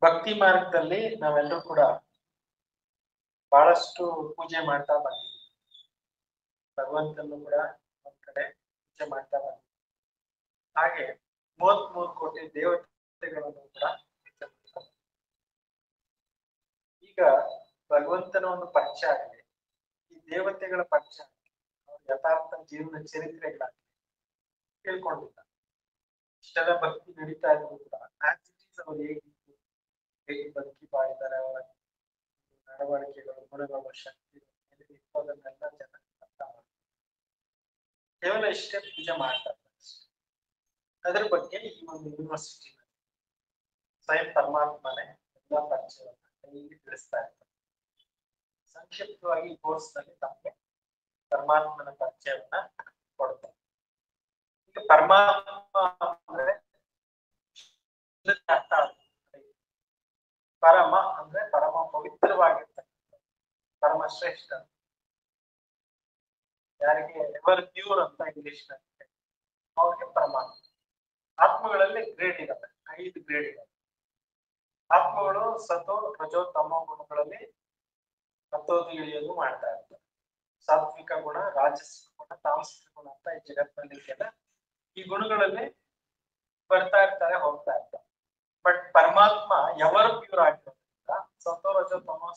ಭಕ್ತಿ ಮಾರ್ಗದಲ್ಲಿ ನಾವೆಲ್ಲರೂ ಕೂಡ ಬಹಳಷ್ಟು ಪೂಜೆ ಮಾಡ್ತಾ ಬಂದಿದ್ದೀವಿ. ಭಗವಂತನು ಕೂಡ ಒಂದ್ ಕಡೆ ಪೂಜೆ ಮಾಡ್ತಾ ಬಂದಿದ್ದೀವಿ. ಹಾಗೆ 33 ಕೋಟಿ ದೇವತೆಗಳನ್ನು ಕೂಡ ಪೂಜೆ ಮಾಡ್ತಾ ಬಂದಿದ್ದೀವಿ. ಈಗ ಭಗವಂತನ ಒಂದು ಪರಿಚಯ ಆಗಿದೆ, ಈ ದೇವತೆಗಳ ಪರಿಚಯ ಆಗಿದೆ, ಅವ್ರ ಯಥಾರ್ಥ ಜೀವನ ಚರಿತ್ರೆಗಳಾಗಿದೆ ತಿಳ್ಕೊಂಡಿಲ್ಲ. ಇಷ್ಟೆಲ್ಲ ಭಕ್ತಿ ನಡೀತಾ ಇದ್ರು ಕೂಡ ಅವ್ರು ಹೇಗಿತ್ತು, ಹೇಗೆ ಬದುಕಿ ಬಾಳಿದ್ದಾರೆ, ಅವರ ನಡವಳಿಕೆಗಳು, ಗುಣಗಳು, ಶಕ್ತಿ ಅದನ್ನೆಲ್ಲ ಜನ ಅರ್ಥ ಮಾಡ್ತಾರೆ. ಕೇವಲ ಇಷ್ಟೇ ಪೂಜೆ ಮಾಡ್ತಾರೆ ಅಷ್ಟೇ. ಅದ್ರ ಬಗ್ಗೆ ಈ ಒಂದು ಯೂನಿವರ್ಸಿಟಿ ಸ್ವಯಂ ಪರಮಾತ್ಮನೇ ಎಲ್ಲ ಪರಿಚಯವನ್ನ ಕೈಯಲ್ಲಿ ತಿಳಿಸ್ತಾ ಇರ್ತಾರೆ. ಸಂಕ್ಷಿಪ್ತವಾಗಿ ಈ ಕೋರ್ಸ್ ನಲ್ಲಿ ತಮಗೆ ಪರಮಾತ್ಮನ ಪರಿಚಯವನ್ನ ಕೊಡ್ತಾರೆ. ಈಗ ಪರಮಾತ್ಮ ಅಂದ್ರೆ ಅರ್ಥ ಪರಮ ಅಂದ್ರೆ ಪರಮ ಪವಿತ್ರವಾಗಿರ್ತಕ್ಕಂಥ, ಪರಮ ಶ್ರೇಷ್ಠ, ಯಾರಿಗೆ ಎವರ್ ಪ್ಯೂರ್ ಅಂತ ಇಂಗ್ಲಿಷ್ ನಲ್ಲಿ ಅವ್ರಿಗೆ ಪರಮಾತ್ಮ. ಆತ್ಮಗಳಲ್ಲಿ ಗ್ರೇಡ್ ಇರುತ್ತೆ, 5 ಗ್ರೇಡ್ ಇರುತ್ತೆ. ಆತ್ಮಗಳು ಸತೋ ರಜೋ ತಮೋ ಗುಣಗಳಲ್ಲಿ ಹತ್ತೋದು ಇಳಿಯೋದು ಮಾಡ್ತಾ ಇರ್ತಾರೆ. ಸಾತ್ವಿಕ ಗುಣ, ರಾಜಸಿಕ ಗುಣ, ತಾಮಸಿಕ ಗುಣ ಅಂತ ಈ ಜಗತ್ತಿನಲ್ಲಿ ಇದೆಯಲ್ಲ, ಈ ಗುಣಗಳಲ್ಲಿ ಬರ್ತಾ ಇರ್ತಾರೆ, ಹೋಗ್ತಾ ಇರ್ತಾರೆ. ಬಟ್ ಪರಮಾತ್ಮ ಎವರ್ ಪ್ಯೂರ್ ಆಗಿರೋದ್ರಿಂದ ಸತೋ ರಜೋ ತಮೋ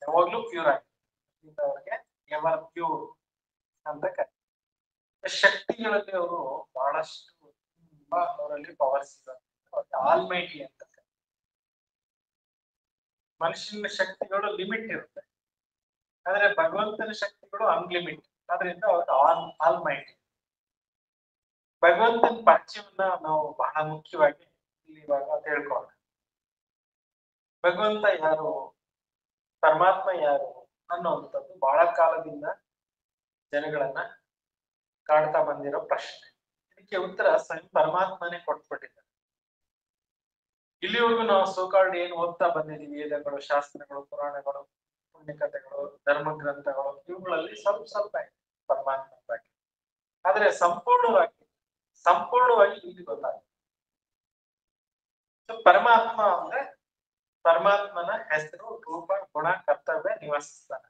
ಯಾವಾಗ್ಲೂ ಪ್ಯೂರ್ ಆಗಿರುತ್ತೆ. ಅವ್ರಿಗೆ ಎವರ್ ಪ್ಯೂರ್ ಅಂತ ಕರೀತಾರೆ. ಶಕ್ತಿಗಳಲ್ಲಿ ಅವರು ಬಹಳಷ್ಟು ತುಂಬಾ ಅವರಲ್ಲಿ ಪವರ್ಸ್ ಇರುತ್ತೆ, ಆಲ್ಮೈಟಿ ಅಂತ. ಮನುಷ್ಯನ ಶಕ್ತಿಗಳು ಲಿಮಿಟ್ ಇರುತ್ತೆ, ಆದ್ರೆ ಭಗವಂತನ ಶಕ್ತಿಗಳು ಅನ್ಲಿಮಿಟ್. ಆದ್ರಿಂದ ಅವ್ರಿಗೆ ಆಲ್ಮೈಟಿ. ಭಗವಂತನ ಪರಿಚಯವನ್ನ ನಾವು ಬಹಳ ಮುಖ್ಯವಾಗಿ ಇಲ್ಲಿ ಇವಾಗ ತಿಳ್ಕೊಳ್ಳೋಣ. ಭಗವಂತ ಯಾರು, ಪರಮಾತ್ಮ ಯಾರು ಅನ್ನುವಂಥದ್ದು ಬಹಳ ಕಾಲದಿಂದ ಜನಗಳನ್ನ ಕಾಡ್ತಾ ಬಂದಿರೋ ಪ್ರಶ್ನೆ. ಇದಕ್ಕೆ ಉತ್ತರ ಸ್ವಯಂ ಪರಮಾತ್ಮನೇ ಕೊಟ್ಬಿಟ್ಟಿದ್ದಾರೆ. ಇಲ್ಲಿವರೆಗೂ ನಾವು ಸೋಕಾಲ್ಡ್ ಏನು ಓದ್ತಾ ಬಂದಿದ್ದೀವಿ, ವೇದಗಳು, ಶಾಸ್ತ್ರಗಳು, ಪುರಾಣಗಳು, ಪುಣ್ಯಕಥೆಗಳು, ಧರ್ಮ ಗ್ರಂಥಗಳು, ಇವುಗಳಲ್ಲಿ ಸ್ವಲ್ಪ ಸ್ವಲ್ಪ ಪರಮಾತ್ಮನ ಬಗ್ಗೆ, ಆದ್ರೆ ಸಂಪೂರ್ಣವಾಗಿ ಇಲ್ಲಿ ಗೊತ್ತಾಗುತ್ತೆ. ಪರಮಾತ್ಮ ಅಂದ್ರೆ ಪರಮಾತ್ಮನ ಹೆಸರು, ರೂಪ, ಗುಣ, ಕರ್ತವ್ಯ, ನಿವಾಸಿಸ್ತಾನೆ.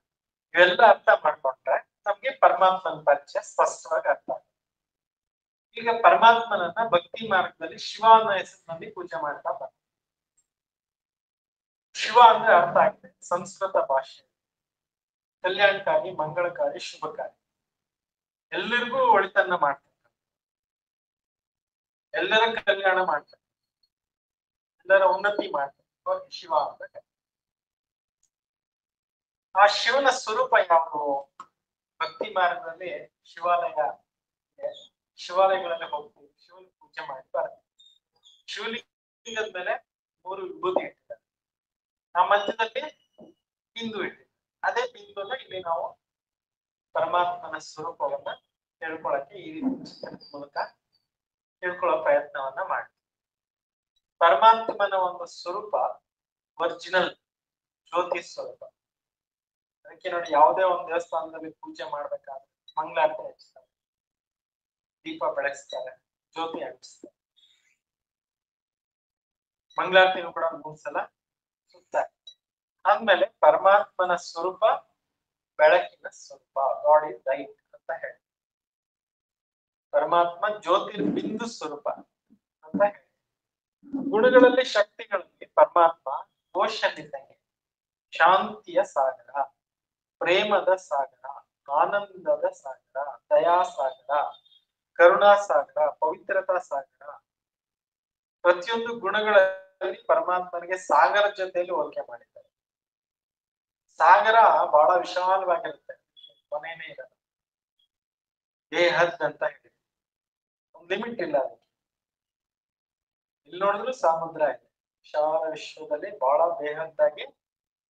ಇವೆಲ್ಲ ಅರ್ಥ ಮಾಡ್ಕೊಂಡ್ರೆ ನಮ್ಗೆ ಪರಮಾತ್ಮನ ಪರಿಚಯ ಸ್ಪಷ್ಟವಾಗಿ ಅರ್ಥ ಆಗುತ್ತೆ. ಈಗ ಪರಮಾತ್ಮನನ್ನ ಭಕ್ತಿ ಮಾರ್ಗದಲ್ಲಿ ಶಿವ ಅನ್ನೋ ಹೆಸರಿನಲ್ಲಿ ಪೂಜೆ ಮಾಡ್ತಾ ಬರ್ತಾರೆ. ಶಿವ ಅಂದ್ರೆ ಅರ್ಥ ಆಗಿದೆ ಸಂಸ್ಕೃತ ಭಾಷೆ, ಕಲ್ಯಾಣಕಾರಿ, ಮಂಗಳಕಾರಿ, ಶುಭಕಾರಿ, ಎಲ್ಲರಿಗೂ ಒಳಿತನ್ನ ಮಾಡ್ತಾರೆ, ಎಲ್ಲರ ಕಲ್ಯಾಣ ಮಾಡ್ತಾರೆ, ಎಲ್ಲರ ಉನ್ನತಿ ಮಾಡ್ತಾರೆ. ಶಿವ ಅಂತ. ಆ ಶಿವನ ಸ್ವರೂಪ ಯಾವುದು? ಭಕ್ತಿ ಮಾರ್ಗದಲ್ಲಿ ಶಿವಾಲಯಗಳಲ್ಲಿ ಹೋಗ್ತೀವಿ, ಶಿವನ ಪೂಜೆ ಮಾಡಿ ಬರ್ತೀವಿ. ಶಿವಲಿಂಗದ ಮೇಲೆ 3 ವಿಭೂತಿ ಇಟ್ಟಿದ್ದಾರೆ, ಆ ಮಧ್ಯದಲ್ಲಿ ಬಿಂದು ಇಟ್ಟಿದ್ದಾರೆ. ಅದೇ ಬಿಂದುನ ಇಲ್ಲಿ ನಾವು ಪರಮಾತ್ಮನ ಸ್ವರೂಪವನ್ನ ತಿಳ್ಕೊಳಕ್ಕೆ ಈ ರೀತಿ ಮೂಲಕ ತಿಳ್ಕೊಳ್ಳೋ ಪ್ರಯತ್ನವನ್ನ ಮಾಡ್ತೀವಿ. ಪರಮಾತ್ಮನ ಒಂದು ಸ್ವರೂಪ ಒರಿಜಿನಲ್ ಜ್ಯೋತಿ ಸ್ವರೂಪ. ಅದಕ್ಕೆ ನೋಡಿ, ಯಾವುದೇ ಒಂದು ದೇವಸ್ಥಾನದಲ್ಲಿ ಪೂಜೆ ಮಾಡ್ಬೇಕಾದ್ರೆ ಮಂಗಳಾರತಿ ಹಚ್ತಾರೆ, ದೀಪ ಬೆಳಗಿಸ್ತಾರೆ, ಜ್ಯೋತಿ ಹಚ್ಚಿಸ್ತಾರೆ. ಮಂಗಳಾರತಿನೂ ಕೂಡ 3 ಸಲ ಸುತ್ತಾರೆ. ಆದ್ಮೇಲೆ ಪರಮಾತ್ಮನ ಸ್ವರೂಪ ಬೆಳಕಿನ ಸ್ವರೂಪ, ಗಾಡ್ ಇಸ್ ಲೈಟ್ ಅಂತ ಹೇಳಿ, ಪರಮಾತ್ಮ ಜ್ಯೋತಿರ್ಬಿಂದು ಸ್ವರೂಪ ಅಂತ ಹೇಳಿ. ಗುಣಗಳಲ್ಲಿ, ಶಕ್ತಿಗಳಲ್ಲಿ ಪರಮಾತ್ಮ ಘೋಷನಿದ್ದಂಗೆ ಶಾಂತಿಯ ಸಾಗರ, ಪ್ರೇಮದ ಸಾಗರ, ಆನಂದದ ಸಾಗರ, ದಯಾ ಸಾಗರ, ಕರುಣಾ ಸಾಗರ, ಪವಿತ್ರತಾ ಸಾಗರ. ಪ್ರತಿಯೊಂದು ಗುಣಗಳಲ್ಲಿ ಪರಮಾತ್ಮನಿಗೆ ಸಾಗರ ಜೊತೆಯಲ್ಲಿ ಹೋಲಿಕೆ ಮಾಡಿದ್ದಾರೆ. ಸಾಗರ ಬಹಳ ವಿಶಾಲವಾಗಿರುತ್ತೆ, ಕೊನೆನೇ ಇರಲ್ಲ. ಬೇಹದ್ ಅಂತ ಹೇಳಿ ಒಂದು ಲಿಮಿಟ್ ಇಲ್ಲ ಅದಕ್ಕೆ. ಇಲ್ಲಿ ನೋಡಿದ್ರು ಸಮುದ್ರ ಇದೆ. ವಿಶಾಲ ವಿಶ್ವದಲ್ಲಿ ಬಹಳ ಬೇಹದ್ದಾಗಿ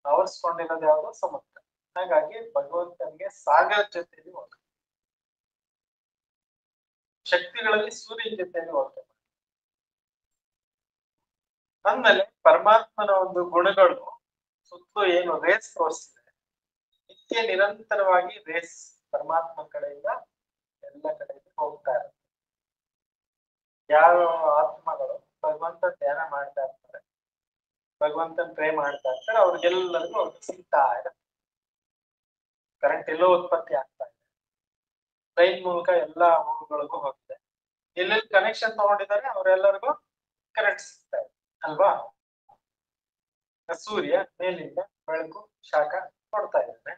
ಆವರಿಸ್ಕೊಂಡಿರೋದು ಯಾವುದು? ಸಮುದ್ರ. ಹಾಗಾಗಿ ಭಗವಂತನಿಗೆ ಸಾಗರ ಜೊತೆಯಲ್ಲಿ ಹೋಲಿಕೆ. ಶಕ್ತಿಗಳಲ್ಲಿ ಸೂರ್ಯನ ಜೊತೆಯಲ್ಲಿ ಹೋಲಿಕೆ ಮಾಡಿ. ಅಂದ್ಮೇಲೆ ಪರಮಾತ್ಮನ ಒಂದು ಗುಣಗಳು ಸುತ್ತಲೂ ಏನು ರೇಸ್ ತೋರಿಸಿದೆ, ನಿತ್ಯ ನಿರಂತರವಾಗಿ ರೇಸ್ ಪರಮಾತ್ಮ ಕಡೆಯಿಂದ ಎಲ್ಲ ಕಡೆಯಿಂದ ಹೋಗ್ತಾ ಇರುತ್ತೆ. ಯಾವ ಆತ್ಮಗಳು ಭಗವಂತ ಧ್ಯಾನ ಮಾಡ್ತಾ ಇರ್ತಾರೆ, ಭಗವಂತನ ಪ್ರೇ ಮಾಡ್ತಾ ಇರ್ತಾರೆ, ಅವ್ರಿಗೆಲ್ಲರಿಗೂ ಅವ್ರಿಗೆ ಸಿಗ್ತಾ ಇರುತ್ತೆ. ಕರೆಂಟ್ ಎಲ್ಲೋ ಉತ್ಪತ್ತಿ ಆಗ್ತಾ ಇದೆ, ಲೈನ್ ಮೂಲಕ ಎಲ್ಲಾ ಊರುಗಳಿಗೂ ಹೋಗಿದೆ. ಎಲ್ಲೆಲ್ಲಿ ಕನೆಕ್ಷನ್ ತಗೊಂಡಿದ್ದಾರೆ ಅವರೆಲ್ಲರಿಗೂ ಕರೆಂಟ್ ಸಿಗ್ತಾ ಇದೆ ಅಲ್ವಾ. ಸೂರ್ಯ ಮೇಲಿಂದ ಬೆಳಕು ಶಾಖ ಕೊಡ್ತಾ ಇದ್ದಾನೆ.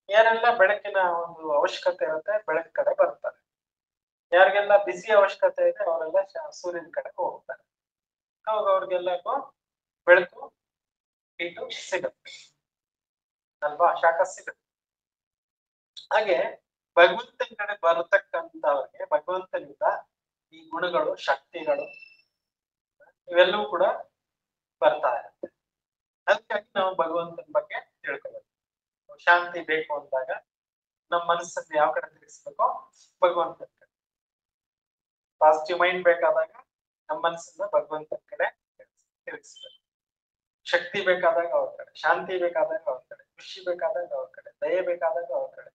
ಯಾರೆಲ್ಲ ಬೆಳಕಿನ ಒಂದು ಅವಶ್ಯಕತೆ ಇರುತ್ತೆ ಬೆಳಕಿನ ಕಡೆ ಬರ್ತಾರೆ, ಯಾರಿಗೆಲ್ಲ ಬಿಸಿ ಅವಶ್ಯಕತೆ ಇದೆ ಅವರೆಲ್ಲ ಸೂರ್ಯನ ಕಡೆಗೆ ಹೋಗ್ತಾರೆ. ಅವಾಗ ಅವ್ರಿಗೆಲ್ಲರಿಗೂ ಬೆಳಕು ಇಟ್ಟು ಸಿಗುತ್ತೆ ಅಲ್ವಾ, ಶಾಖ ಸಿಗುತ್ತೆ. ಹಾಗೆ ಭಗವಂತನ ಕಡೆ ಬರತಕ್ಕಂತವ್ರಿಗೆ ಭಗವಂತನಿಂದ ಈ ಗುಣಗಳು ಶಕ್ತಿಗಳು ಇವೆಲ್ಲವೂ ಕೂಡ ಬರ್ತಾ ಇರುತ್ತೆ. ಅದಕ್ಕಾಗಿ ನಾವು ಭಗವಂತನ ಬಗ್ಗೆ ತಿಳ್ಕೊಬೇಕು. ಶಾಂತಿ ಬೇಕು ಅಂದಾಗ ನಮ್ಮ ಮನಸ್ಸನ್ನು ಯಾವ ಕಡೆ ತಿರುಗಿಸ್ಬೇಕೋ ಭಗವಂತನ ಕಡೆ. ಪಾಸಿಟಿವ್ ಮೈಂಡ್ ಬೇಕಾದಾಗ ನಮ್ಮ ಮನಸ್ಸನ್ನ ಭಗವಂತನ ಕಡೆ ತಿರುಗಿಸ್ಬೇಕು. ಶಕ್ತಿ ಬೇಕಾದಾಗ ಅವ್ರ ಕಡೆ, ಶಾಂತಿ ಬೇಕಾದಾಗ ಅವ್ರ ಕಡೆ, ಖುಷಿ ಬೇಕಾದಾಗ ಅವ್ರ ಕಡೆ, ದಯೆ ಬೇಕಾದಾಗ ಅವ್ರ ಕಡೆ,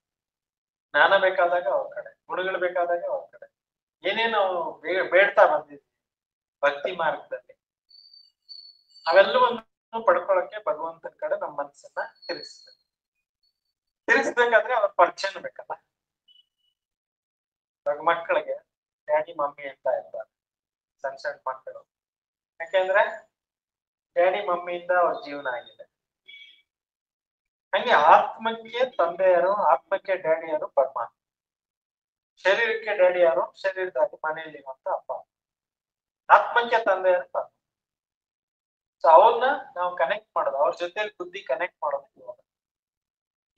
ಜ್ಞಾನ ಬೇಕಾದಾಗ ಅವ್ರ ಕಡೆ, ಗುಣಗಳು ಬೇಕಾದಾಗ ಅವ್ರ ಕಡೆ. ಏನೇನು ಬೇಡ್ತಾ ಬಂದಿದ್ವಿ ಭಕ್ತಿ ಮಾರ್ಗದಲ್ಲಿ ಅವೆಲ್ಲವನ್ನು ಪಡ್ಕೊಳ್ಳಕ್ಕೆ ಭಗವಂತನ ಕಡೆ ನಮ್ಮ ಮನಸ್ಸನ್ನ ತಿರುಗಿಸ್ಬೇಕು. ತಿರುಗಿಸ್ಬೇಕಾದ್ರೆ ಅವ್ರ ಪರಿಚಯ ಬೇಕಲ್ಲ. ಇವಾಗ ಮಕ್ಕಳಿಗೆ ಡ್ಯಾಡಿ ಮಮ್ಮಿ ಅಂತ ಇರ್ತಾರೆ, ಸಣ್ಣ ಸಣ್ಣ ಮಕ್ಕಳು. ಯಾಕೆಂದ್ರೆ ಡ್ಯಾಡಿ ಮಮ್ಮಿಯಿಂದ ಅವ್ರ ಜೀವನ ಆಗಿದೆ. ಹಂಗೆ ಆತ್ಮಕ್ಕೆ ತಂದೆ ಯಾರು, ಆತ್ಮಕ್ಕೆ ಡ್ಯಾಡಿ ಯಾರು ಪರಮಾತ್ಮ. ಶರೀರಕ್ಕೆ ಡ್ಯಾಡಿ ಯಾರು, ಶರೀರದಾಗಿ ಮನೆಯಲ್ಲಿರುವಂತ ಅಪ್ಪ. ಆತ್ಮಕ್ಕೆ ತಂದೆ ಯಾರು ಪರಮಾತ್ಮ. ಸೊ ಅವ್ರನ್ನ ನಾವು ಕನೆಕ್ಟ್ ಮಾಡೋದು, ಅವ್ರ ಜೊತೆಲಿ ಬುದ್ಧಿ ಕನೆಕ್ಟ್ ಮಾಡೋದು ಯೋಗ.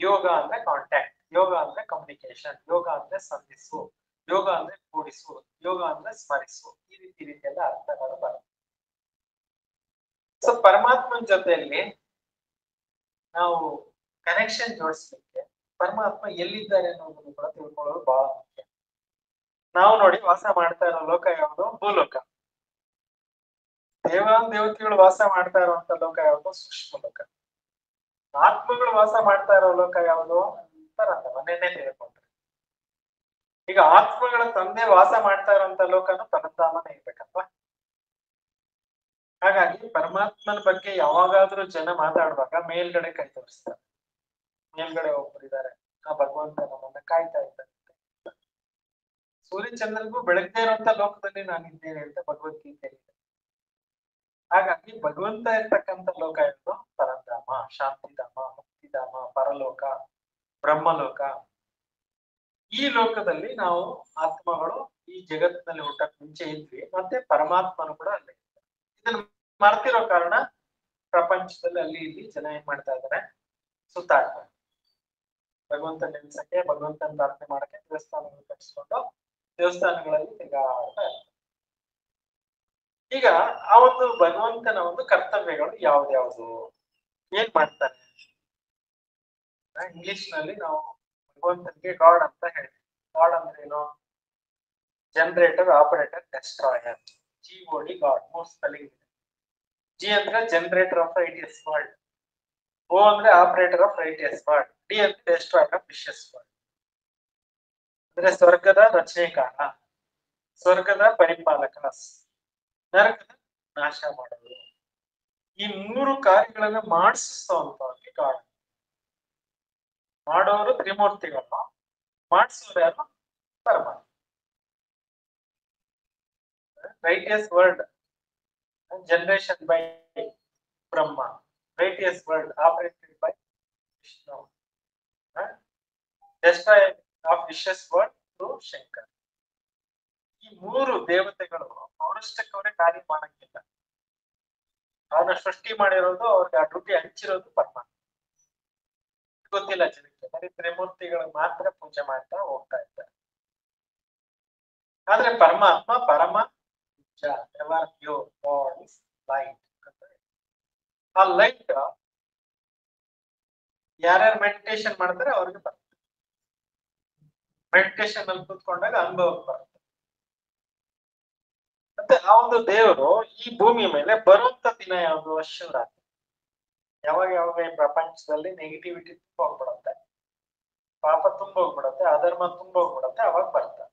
ಯೋಗ ಅಂದ್ರೆ ಕಾಂಟ್ಯಾಕ್ಟ್, ಯೋಗ ಅಂದ್ರೆ ಕಮ್ಯುನಿಕೇಶನ್, ಯೋಗ ಅಂದ್ರೆ ಸಂಧಿಸು, ಯೋಗ ಅಂದ್ರೆ ಕೂಡಿಸು, ಯೋಗ ಅಂದ್ರೆ ಸ್ಮರಿಸು. ಈ ರೀತಿ ಎಲ್ಲ ಅರ್ಥಗಳು ಬರುತ್ತೆ. ಸೊ ಪರಮಾತ್ಮನ ಜೊತೆಯಲ್ಲಿ ನಾವು ಕನೆಕ್ಷನ್ ಜೋಡಿಸ್ಲಿಕ್ಕೆ ಪರಮಾತ್ಮ ಎಲ್ಲಿದ್ದಾರೆ ಅನ್ನೋದನ್ನು ಕೂಡ ತಿಳ್ಕೊಳ್ಳೋದು ಬಹಳ ಮುಖ್ಯ. ನಾವು ನೋಡಿ ವಾಸ ಮಾಡ್ತಾ ಇರೋ ಲೋಕ ಯಾವುದು, ಭೂಲೋಕ. ದೇವತೆಗಳು ವಾಸ ಮಾಡ್ತಾ ಇರುವಂತ ಲೋಕ ಯಾವುದು, ಸೂಕ್ಷ್ಮ ಲೋಕ. ಆತ್ಮಗಳು ವಾಸ ಮಾಡ್ತಾ ಇರೋ ಲೋಕ ಯಾವುದು ಅಂತಾರಂತ ಮನೆಯನ್ನೇ ತಿಳ್ಕೊಂಡ್ರೆ. ಈಗ ಆತ್ಮಗಳ ತಂದೆ ವಾಸ ಮಾಡ್ತಾ ಇರುವಂತ ಲೋಕನು ಪರಧಾಮನೇ ಇರ್ಬೇಕಲ್ವಾ. ಹಾಗಾಗಿ ಪರಮಾತ್ಮನ ಬಗ್ಗೆ ಯಾವಾಗಾದ್ರೂ ಜನ ಮಾತಾಡುವಾಗ ಮೇಲ್ಗಡೆ ಕೈ ತೋರಿಸ್ತಾರೆ. ಮೇಲ್ಗಡೆ ಒಬ್ಬರು ಇದ್ದಾರೆ, ಆ ಭಗವಂತ ನಮ್ಮನ್ನ ಕಾಯ್ತಾ ಇದ್ದಾರೆ. ಸೂರ್ಯಚಂದ್ರನಿಗೂ ಬೆಳಗ್ದೇ ಇರುವಂತ ಲೋಕದಲ್ಲಿ ನಾನಿದ್ದೇನೆ ಅಂತ ಭಗವದ್ಗೀತೆ ಇದೆ. ಹಾಗಾಗಿ ಭಗವಂತ ಇರ್ತಕ್ಕಂಥ ಲೋಕ ಎಂದು ಪರಧಾಮ, ಶಾಂತಿಧಾಮ, ಮುಕ್ತಿಧಾಮ, ಪರಲೋಕ, ಬ್ರಹ್ಮಲೋಕ. ಈ ಲೋಕದಲ್ಲಿ ನಾವು ಆತ್ಮಗಳು ಈ ಜಗತ್ತಿನಲ್ಲಿ ಹುಟ್ಟಕ್ ಮುಂಚೆ ಇದ್ವಿ, ಮತ್ತೆ ಪರಮಾತ್ಮನು ಕೂಡ ಅಲ್ಲೇ ಇದ್ದಾರೆ. ಇದನ್ನ ಮರ್ತಿರೋ ಕಾರಣ ಪ್ರಪಂಚದಲ್ಲಿ ಅಲ್ಲಿ ಇಲ್ಲಿ ಜನ ಏನ್ ಮಾಡ್ತಾ ಇದ್ದಾರೆ, ಸುತ್ತಾಡ್ತಾರೆ. ಭಗವಂತನ ನೆನ್ಸಕ್ಕೆ, ಭಗವಂತನ ಪ್ರಾರ್ಥನೆ ಮಾಡಕ್ಕೆ ದೇವಸ್ಥಾನಗಳು ಕಟ್ಟಿಸ್ಕೊಂಡು ದೇವಸ್ಥಾನಗಳಲ್ಲಿ ತಿರುಗಾಡ್ತಾ ಇರ್ತಾರೆ. ಈಗ ಆ ಒಂದು ಭಗವಂತನ ಒಂದು ಕರ್ತವ್ಯಗಳು ಯಾವ್ದ್ಯಾವ್ದು, ಏನ್ ಮಾಡ್ತಾನೆ? ಇಂಗ್ಲಿಷ್ ನಲ್ಲಿ ನಾವು ಭಗವಂತನಿಗೆ ಗಾಡ್ ಅಂತ ಹೇಳ್ತೀವಿ. ಗಾಡ್ ಅಂದ್ರೆ ಏನು? Generator, operator, destroyer. GOD god, 3 spelling ಇದೆ. G ಅಂದ್ರೆ generator of righteous world, O ಅಂದ್ರೆ operator of righteous world, D ಅಂದ್ರೆ ಡೆಸ್ಟ್ರಾಯರ್ ಆಫ್ ವಿಶಿಯಸ್ ವರ್ಲ್ಡ್. ಅಂದ್ರೆ ಸ್ವರ್ಗದ ರಚನೆಕಾರ, ಸ್ವರ್ಗದ ಪರಿಪಾಲಕ, ನರಕದ ನಾಶ ಮಾಡೋದು. ಈ 3 ಕಾರ್ಯಗಳನ್ನ ಮಾಡಿಸುವಂತವ್ರಿಗೆ ಗಾಡ್. ಮಾಡೋರು ತ್ರಿಮೂರ್ತಿಗಳು, ಮಾಡಿಸೋರು ಯಾರು? ಪರಮಾತ್ಮ. Righteous world generation by Brahma, righteous world operated by Vishnu, destroyer of vicious world through Shankar. ಈ 3 ದೇವತೆಗಳು ಅವರಷ್ಟಕ್ಕವರೇ ಕಾರ್ಯ ಮಾಡಕ್ಕಿಲ್ಲ. ಅವ್ರನ್ನ ಸೃಷ್ಟಿ ಮಾಡಿರೋದು, ಅವ್ರಿಗೆ ಆ ಡ್ಯೂಟಿ ಹಂಚಿರೋದು ಪರಮಾತ್ಮ. ಗೊತ್ತಿಲ್ಲ ಜನಕ್ಕೆ, ಬರೀ ತ್ರಿಮೂರ್ತಿಗಳು ಮಾತ್ರ ಪೂಜೆ ಮಾಡ್ತಾ ಹೋಗ್ತಾ ಇದ್ದಾರೆ. ಆದ್ರೆ ಪರಮಾತ್ಮ ಪರಮ ಲೈಟ್. ಆ ಲೈಟ್ ಯಾರ್ಯಾರು ಮೆಡಿಟೇಷನ್ ಮಾಡ್ತಾರೆ ಅವ್ರಿಗೆ ಬರುತ್ತೆ. ಮೆಡಿಟೇಷನ್ ಅಲ್ಲಿ ಕೂತ್ಕೊಂಡಾಗ ಅನುಭವಕ್ಕೆ ಬರುತ್ತೆ. ಮತ್ತೆ ಆ ಒಂದು ದೇವರು ಈ ಭೂಮಿ ಮೇಲೆ ಬರುವಂತ ದಿನ ಯಾವುದು? ಶಿವರಾತ್ರಿ. ಯಾವಾಗ ಈ ಪ್ರಪಂಚದಲ್ಲಿ ನೆಗೆಟಿವಿಟಿ ತುಂಬ ಹೋಗ್ಬಿಡುತ್ತೆ, ಪಾಪ ತುಂಬ ಹೋಗ್ಬಿಡುತ್ತೆ, ಅಧರ್ಮ ತುಂಬ ಹೋಗ್ಬಿಡುತ್ತೆ, ಅವಾಗ ಬರ್ತಾರೆ.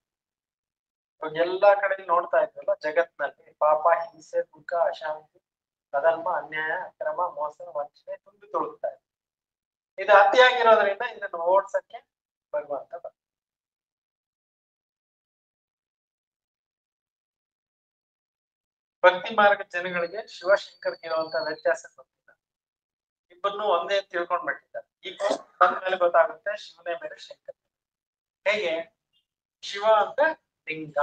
ಇವಾಗ ಎಲ್ಲಾ ಕಡೆ ನೋಡ್ತಾ ಇದ್ವಲ್ಲ ಜಗತ್ನಲ್ಲಿ ಪಾಪ, ಹಿಂಸೆ, ದುಃಖ, ಅಶಾಂತಿ, ಅಧರ್ಮ, ಅನ್ಯಾಯ, ಅಕ್ರಮ, ಮೋಸ, ವಂಚನೆ ತುಂಬಿ ತುಳುಕ್ತಾ ಇದೆ. ಇದು ಅತಿಯಾಗಿರೋದ್ರಿಂದ ಇದನ್ನು ಓಡ್ಸಕ್ಕೆ ಭಗವಂತ ಬಂದ. ಭಕ್ತಿ ಮಾರ್ಗ ಜನಗಳಿಗೆ ಶಿವಶಂಕರ್ಗೆ ಇರುವಂತ ವ್ಯತ್ಯಾಸ ಗೊತ್ತಿಲ್ಲ. ಇಬ್ಬರನ್ನು ಒಂದೇ ತಿಳ್ಕೊಂಡ್ಬಿಟ್ಟಿದ್ದಾರೆ. ಈಗ ಬಂದ ಮೇಲೆ ಗೊತ್ತಾಗುತ್ತೆ ಶಿವನೇ ಬೇರೆ ಶಂಕರ. ಹೇಗೆ? ಶಿವ ಅಂದ್ರೆ ಲಿಂಗ,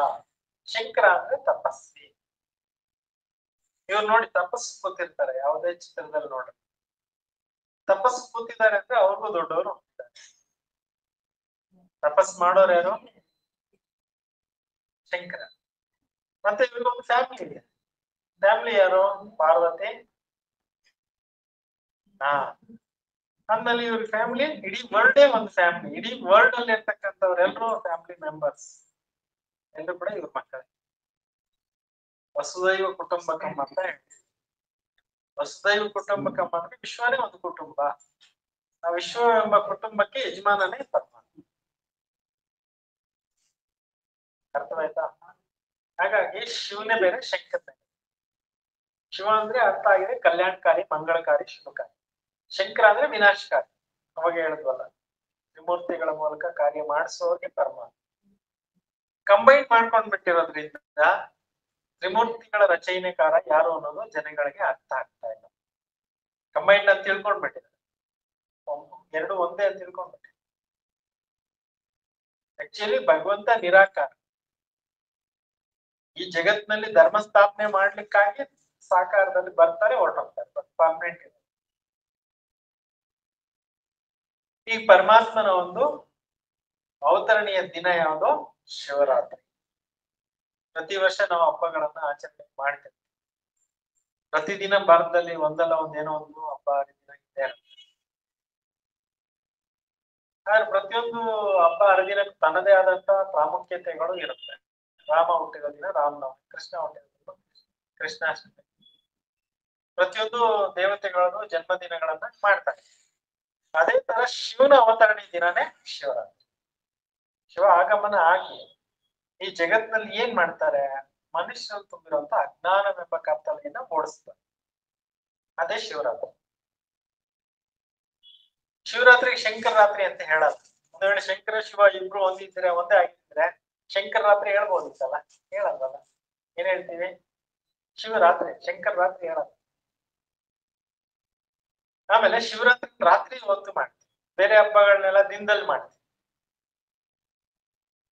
ಶಂಕರ ಅಂದ್ರೆ ತಪಸ್ವಿ. ಇವ್ರು ನೋಡಿ ತಪಸ್ಸು ಕೂತಿರ್ತಾರೆ, ಯಾವುದೇ ಚಿತ್ರದಲ್ಲಿ ನೋಡ್ರಿ. ತಪಸ್ಸು ಕೂತಿದ್ದಾರೆ ಅಂದ್ರೆ ಅವ್ರಿಗೂ ದೊಡ್ಡವರು ಹೋಗ್ತಾರೆ. ತಪಸ್ ಮಾಡೋರು ಯಾರು? ಶಂಕರ. ಮತ್ತೆ ಇವ್ರಿಗೊಂದು ಫ್ಯಾಮಿಲಿ ಇದೆ. ಫ್ಯಾಮಿಲಿ ಯಾರು? ಪಾರ್ವತಿ. ಅಂದ್ಮೇಲೆ ಇವ್ರ ಫ್ಯಾಮಿಲಿ ಇಡೀ ವರ್ಲ್ಡೇ ಒಂದು ಫ್ಯಾಮಿಲಿ. ಇಡೀ ವರ್ಲ್ಡ್ ಅಲ್ಲಿ ಇರ್ತಕ್ಕಂಥವ್ರೆಲ್ಲರೂ ಫ್ಯಾಮಿಲಿ ಮೆಂಬರ್ಸ್. ಎಲ್ಲರೂ ಕೂಡ ಇವ್ರ ಮಕ್ಕಳೇ. ವಸುದೈವ ಕುಟುಂಬಕಂ ಅಂತ ಹೇಳ್ತೀವಿ. ವಸುದೈವ ಕುಟುಂಬಕಂ ಅಂದ್ರೆ ವಿಶ್ವನೇ ಒಂದು ಕುಟುಂಬ. ಆ ವಿಶ್ವ ಎಂಬ ಕುಟುಂಬಕ್ಕೆ ಯಜಮಾನನೇ ಪರಮಾತ್ಮ. ಅರ್ಥವಾಯ್ತಾ? ಹಾಗಾಗಿ ಶಿವನೇ ಬೇರೆ, ಶಂಕರ ಬೇರೆ. ಶಿವ ಅಂದ್ರೆ ಅರ್ಥ ಆಗಿದೆ ಕಲ್ಯಾಣಕಾರಿ, ಮಂಗಳಕಾರಿ, ಶುಭಕಾರಿ. ಶಂಕರ ಅಂದ್ರೆ ವಿನಾಶಕಾರಿ. ಅವಾಗ ಹೇಳಿದ್ವಲ್ಲ, ತ್ರಿಮೂರ್ತಿಗಳ ಮೂಲಕ ಕಾರ್ಯ ಮಾಡಿಸೋರಿಗೆ ಪರಮಾತ್ಮ. ಕಂಬೈನ್ ಮಾಡ್ಕೊಂಡ್ ಬಿಟ್ಟಿರೋದ್ರಿಂದ ತ್ರಿಮೂರ್ತಿಗಳ ರಚನೆಕಾರ ಯಾರು ಅನ್ನೋದು ಜನಗಳಿಗೆ ಅರ್ಥ ಆಗ್ತಾ ಇಲ್ಲ. ಕಂಬೈನ್ ಅಂತ ತಿಳ್ಕೊಂಡ್ಬಿಟ್ಟಿದ್ದಾರೆ, ಎರಡು ಒಂದೇ ಅಂತ ತಿಳ್ಕೊಂಡ್ಬಿಟ್ಟಿದ್ದಾರೆ. ಆಕ್ಚುಲಿ ಭಗವಂತ ನಿರಾಕಾರ. ಈ ಜಗತ್ನಲ್ಲಿ ಧರ್ಮ ಸ್ಥಾಪನೆ ಮಾಡ್ಲಿಕ್ಕಾಗಿ ಸಾಕಾರದಲ್ಲಿ ಬರ್ತಾರೆ, ಹೊರಟೋಗ್ತಾರೆ. ಪರ್ಮನೆಂಟ್ ಇದೆ. ಈ ಪರಮಾತ್ಮನ ಒಂದು ಅವತರಣೀಯ ದಿನ ಯಾವುದು? ಶಿವರಾತ್ರಿ. ಪ್ರತಿ ವರ್ಷ ನಾವು ಹಬ್ಬಗಳನ್ನ ಆಚರಣೆ ಮಾಡ್ತೇವೆ. ಪ್ರತಿದಿನ ಭಾರತದಲ್ಲಿ ಒಂದಲ್ಲ ಒಂದೇನೋ ಒಂದು ಹಬ್ಬ ಹರಿದಿನ ಇದ್ದೇ ಇರುತ್ತೆ. ಆದ್ರೆ ಪ್ರತಿಯೊಂದು ಹಬ್ಬ ಹರಿದಿನಕ್ಕೆ ತನ್ನದೇ ಆದಂತ ಪ್ರಾಮುಖ್ಯತೆಗಳು ಇರುತ್ತೆ. ರಾಮ ಹುಟ್ಟಿದ ದಿನ ರಾಮನವಮಿ, ಕೃಷ್ಣ ಹುಟ್ಟಿದ ದಿನ ಕೃಷ್ಣಾಷ್ಟಮಿ. ಪ್ರತಿಯೊಂದು ದೇವತೆಗಳದ್ದು ಜನ್ಮದಿನಗಳನ್ನ ಮಾಡ್ತಾರೆ. ಅದೇ ತರ ಶಿವನ ಅವತರಣೆ ದಿನನೇ ಶಿವರಾತ್ರಿ. ಶಿವ ಆಗಮನ ಆಗಿ ಈ ಜಗತ್ನಲ್ಲಿ ಏನ್ ಮಾಡ್ತಾರೆ? ಮನುಷ್ಯರು ತುಂಬಿರುವಂತ ಅಜ್ಞಾನವೆಂಬ ಕತ್ತಲೆಯಿಂದ ಓಡಿಸ್ತಾರೆ. ಅದೇ ಶಿವರಾತ್ರಿ. ಶಿವರಾತ್ರಿಗೆ ಶಂಕರ ರಾತ್ರಿ ಅಂತ ಹೇಳಲ್ಲ. ಒಂದ್ ವೇಳೆ ಶಂಕರ ಶಿವ ಇಬ್ರು ಒಂದಿದ್ರೆ, ಒಂದೇ ಆಗಿದ್ರೆ ಶಂಕರ ರಾತ್ರಿ ಹೇಳ್ಬೋದಿತ್ತಲ್ಲ, ಹೇಳಲ್ವಲ್ಲ. ಏನ್ ಹೇಳ್ತೀವಿ? ಶಿವರಾತ್ರಿ, ಶಂಕರ ರಾತ್ರಿ ಹೇಳಲ್ಲ. ಆಮೇಲೆ ಶಿವರಾತ್ರಿ ರಾತ್ರಿ ಹೊತ್ತು ಮಾಡ್ತೀವಿ. ಬೇರೆ ಹಬ್ಬಗಳನ್ನೆಲ್ಲ ದಿನದಲ್ಲಿ ಮಾಡ್ತೀವಿ.